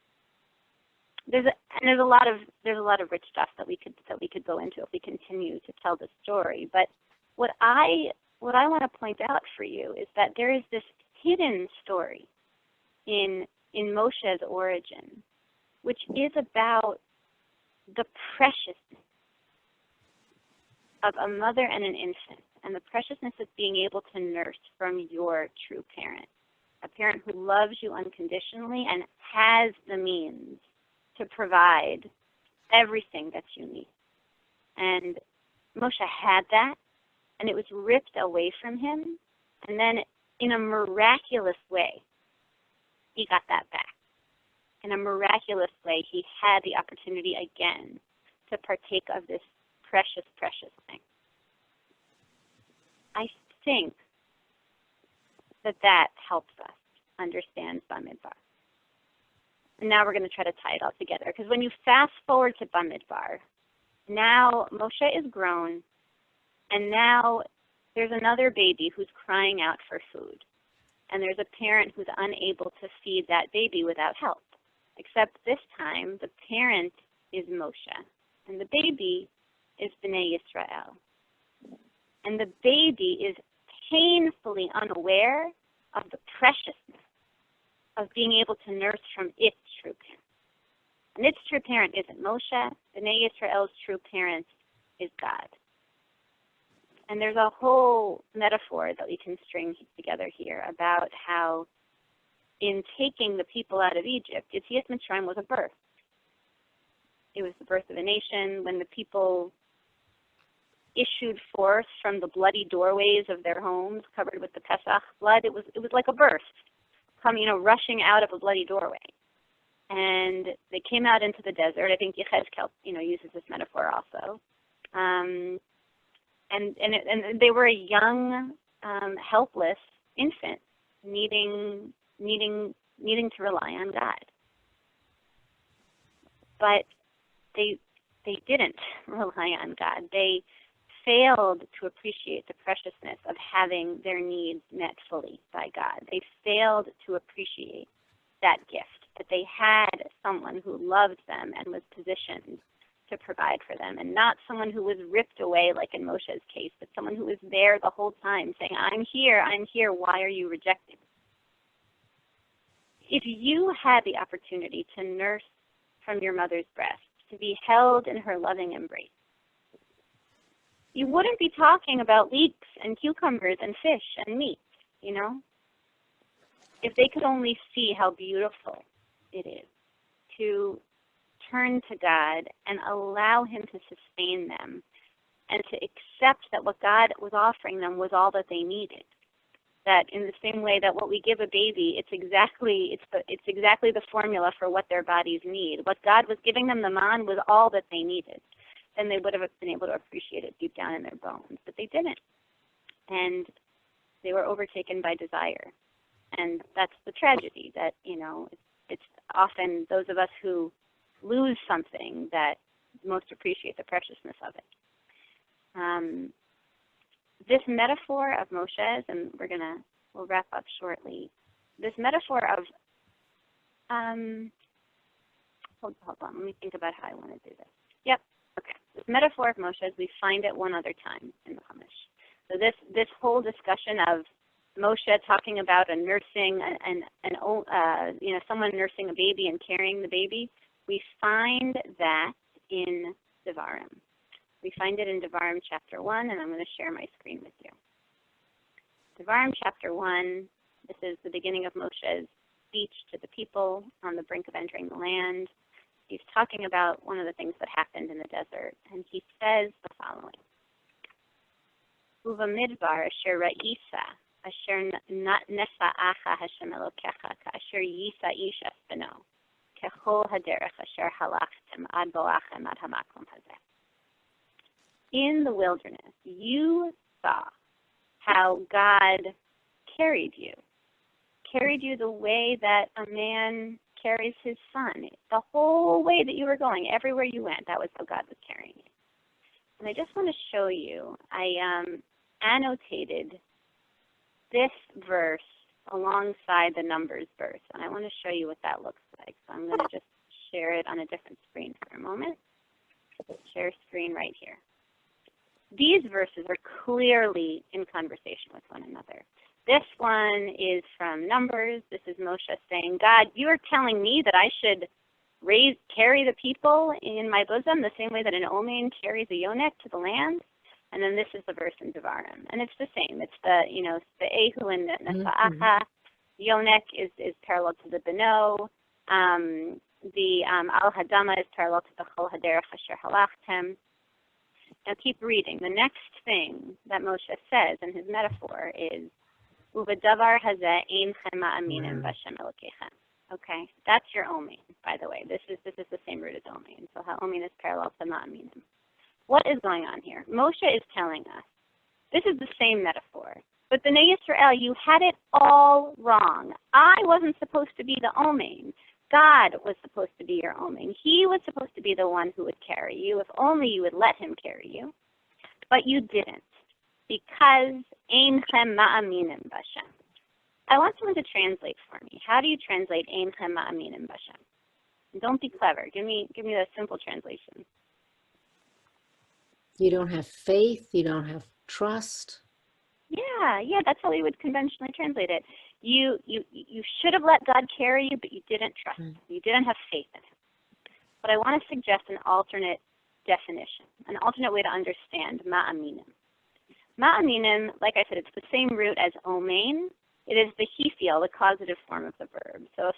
There's a lot of rich stuff that we could go into if we continue to tell the story. But what I want to point out for you is that there is this hidden story in Moshe's origin, which is about the preciousness of a mother and an infant, and the preciousness of being able to nurse from your true parent, a parent who loves you unconditionally and has the means to provide everything that you need. And Moshe had that, and it was ripped away from him, and then in a miraculous way, he got that back. In a miraculous way, he had the opportunity again to partake of this precious, precious thing. I think that helps us understand Bamidbar. And now we're going to try to tie it all together, because when you fast forward to Bamidbar, now Moshe is grown, and now there's another baby who's crying out for food. And there's a parent who's unable to feed that baby without help. Except this time, the parent is Moshe, and the baby is Bnei Yisrael. And the baby is painfully unaware of the preciousness of being able to nurse from its true parent. And its true parent isn't Moshe. Bnei Yisrael's true parent is God. And there's a whole metaphor that we can string together here about how in taking the people out of Egypt, Yetzias Mitzrayim was a birth. It was the birth of a nation. When the people issued forth from the bloody doorways of their homes covered with the Pesach blood, it was like a birth, rushing out of a bloody doorway. And they came out into the desert. I think Yechezkel, uses this metaphor also. And they were a young, helpless infant needing to rely on God. But they didn't rely on God. They failed to appreciate the preciousness of having their needs met fully by God. They failed to appreciate that gift, that they had someone who loved them and was positioned to provide for them, and not someone who was ripped away like in Moshe's case, but someone who was there the whole time saying, I'm here, why are you rejecting me? If you had the opportunity to nurse from your mother's breast, to be held in her loving embrace, you wouldn't be talking about leeks and cucumbers and fish and meat, If they could only see how beautiful it is to turn to God and allow Him to sustain them and to accept that what God was offering them was all that they needed. That in the same way that what we give a baby, it's exactly the formula for what their bodies need. What God was giving them, the man, was all that they needed. Then they would have been able to appreciate it deep down in their bones. But they didn't. And they were overtaken by desire. And that's the tragedy, that, it's often those of us who lose something that most appreciate the preciousness of it. This metaphor of Moshe's, and we'll wrap up shortly. This metaphor of, hold on, let me think about how I want to do this. Yep, okay. This metaphor of Moshe's, we find it one other time in the Chumash. So this whole discussion of Moshe talking about a nursing, someone nursing a baby and carrying the baby, we find that in Devarim. We find it in Devarim chapter 1, and I'm going to share my screen with you. Devarim chapter 1, this is the beginning of Moshe's speech to the people on the brink of entering the land. He's talking about one of the things that happened in the desert, and he says the following. Uva midbar asher ra'isa, asher nesa'acha Hashem Elokecha, ka'asher yisa ish espeno, kechol haderech asher halachtem ad boachem ad hamakom hazeh. In the wilderness, you saw how God carried you the way that a man carries his son. The whole way that you were going, everywhere you went, that was how God was carrying you. And I just want to show you, I annotated this verse alongside the Numbers verse, and I want to show you what that looks like. So I'm going to just share it on a different screen for a moment. Share screen right here. These verses are clearly in conversation with one another. This one is from Numbers. This is Moshe saying, God, you are telling me that I should carry the people in my bosom the same way that an omen carries a yonek to the land. And then this is the verse in Devarim. And it's the same. It's the Ehu and Nesa'acha. Yonek is parallel to the Beno. The Al-Hadama is parallel to the Chol Haderech Asher Halachtem. Now keep reading. The next thing that Moshe says in his metaphor is, Uvedavar hazeh ein chema aminim v'Hashem Elokechem. Okay, that's your omen, by the way. This is the same root as omen. So how omen is parallel to ma'aminim. What is going on here? Moshe is telling us, this is the same metaphor. But Bnei Yisrael, you had it all wrong. I wasn't supposed to be the omen. God was supposed to be your omen. He was supposed to be the one who would carry you, if only you would let him carry you. But you didn't, because Einchem ma'aminim b'Hashem. I want someone to translate for me. How do you translate Einchem ma'aminim b'Hashem? Don't be clever. Give me a simple translation. You don't have faith. You don't have trust. Yeah, that's how we would conventionally translate it. You should have let God carry you, but you didn't trust him. You didn't have faith in him. But I want to suggest an alternate definition, an alternate way to understand ma'aminim. Ma'aminim, like I said, it's the same root as omein. It is the hifiel, the causative form of the verb. So if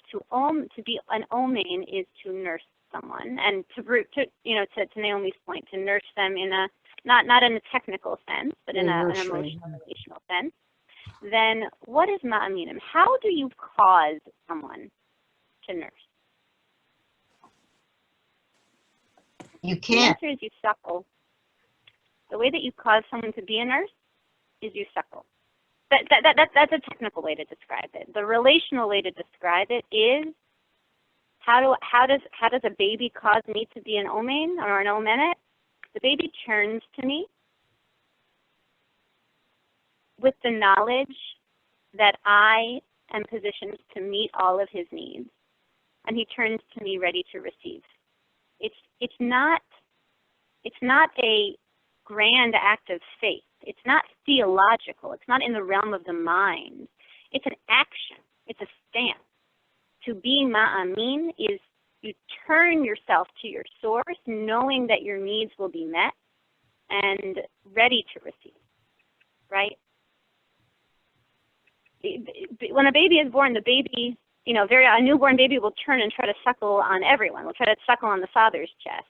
to be an omein is to nurse someone, and to Naomi's point, to nurse them in a not in a technical sense, but in an emotional, relational sense. Then what is ma'aminim? How do you cause someone to nurse? You can't. The answer is you suckle. The way that you cause someone to be a nurse is you suckle. That's a technical way to describe it. The relational way to describe it is how does a baby cause me to be an omein or an omenet? The baby turns to me with the knowledge that I am positioned to meet all of his needs, and he turns to me ready to receive. It's not a grand act of faith. It's not theological. It's not in the realm of the mind. It's an action. It's a stance. To be ma'amin is you turn yourself to your source, knowing that your needs will be met and ready to receive, right? When a baby is born, the baby, a newborn baby will turn and try to suckle on everyone. Will try to suckle on the father's chest.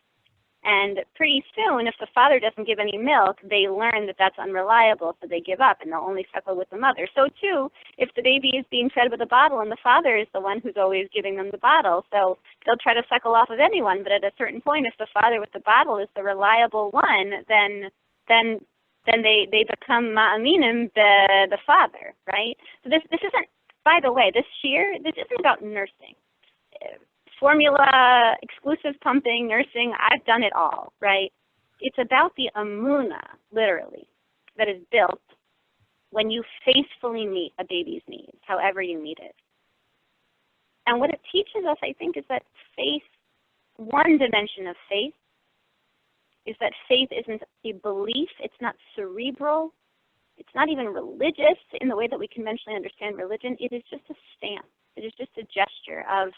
And pretty soon, if the father doesn't give any milk, they learn that that's unreliable, so they give up, and they'll only suckle with the mother. So too, if the baby is being fed with a bottle and the father is the one who's always giving them the bottle, so they'll try to suckle off of anyone, but at a certain point, if the father with the bottle is the reliable one, then they become ma'aminim, the father, right? So this isn't, by the way, this isn't about nursing. Formula, exclusive pumping, nursing, I've done it all, right? It's about the amuna, literally, that is built when you faithfully meet a baby's needs, however you meet it. And what it teaches us, I think, is that faith, one dimension of faith, is that faith isn't a belief, it's not cerebral, it's not even religious in the way that we conventionally understand religion. It is just a stance. It is just a gesture of,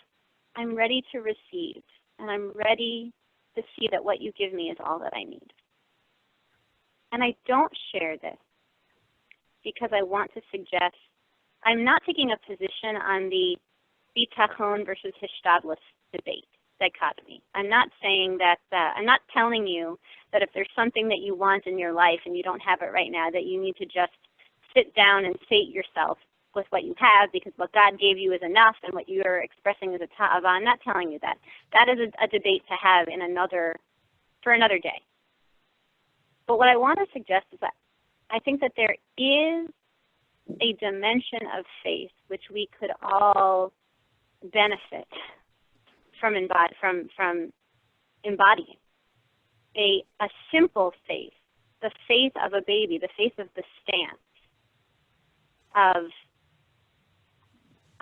I'm ready to receive, and I'm ready to see that what you give me is all that I need. And I don't share this because I want to suggest, I'm not taking a position on the bitachon versus hishtadlus debate, dichotomy. I'm not saying that, I'm not telling you that if there's something that you want in your life and you don't have it right now, that you need to just sit down and sate yourself with what you have, because what God gave you is enough and what you're expressing is a ta'ava. I'm not telling you that. That is a debate to have for another day. But what I want to suggest is that I think that there is a dimension of faith which we could all benefit from embodying. A simple faith, the faith of a baby, the faith of the stance of,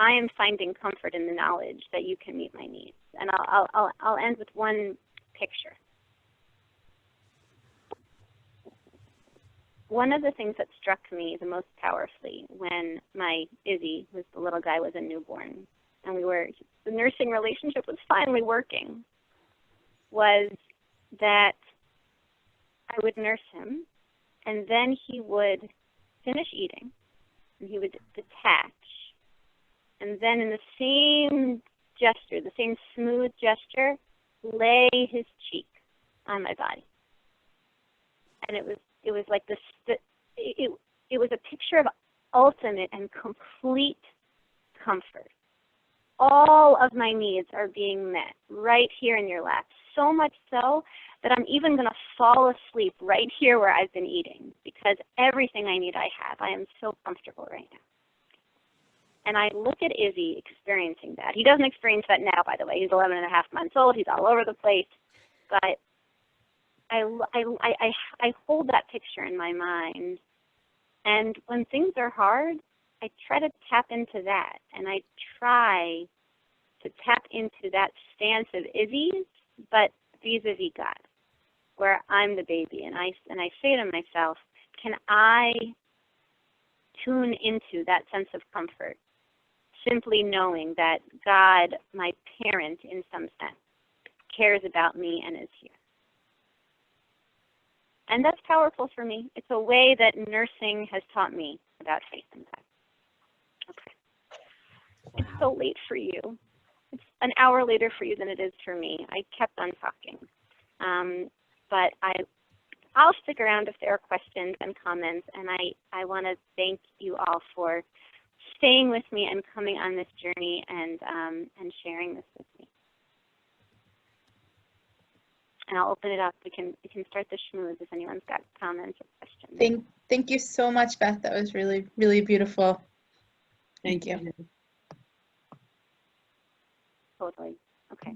I am finding comfort in the knowledge that you can meet my needs. And I'll end with one picture. One of the things that struck me the most powerfully when my Izzy, who's the little guy, was a newborn, and the nursing relationship was finally working, was that I would nurse him, and then he would finish eating, and he would detach, and then in the same gesture, the same smooth gesture, lay his cheek on my body. And it was like this, it was a picture of ultimate and complete comfort. All of my needs are being met right here in your lap, so much so that I'm even going to fall asleep right here where I've been eating, because everything I need I have. I am so comfortable right now. And I look at Izzy experiencing that. He doesn't experience that now, by the way. He's 11 and a half months old. He's all over the place. But I hold that picture in my mind. And when things are hard, I try to tap into that. And I try to tap into that stance of Izzy's, but vis-a-vis God, where I'm the baby. And I say to myself, can I tune into that sense of comfort, simply knowing that God, my parent in some sense, cares about me and is here. And that's powerful for me. It's a way that nursing has taught me about faith and God. Okay. It's so late for you. It's an hour later for you than it is for me. I kept on talking. But I'll stick around if there are questions and comments, and I want to thank you all for staying with me and coming on this journey and sharing this with me. And I'll open it up. We can start the schmooze if anyone's got comments or questions. Thank you so much, Beth. That was really, really beautiful. Thank you. Totally. Okay.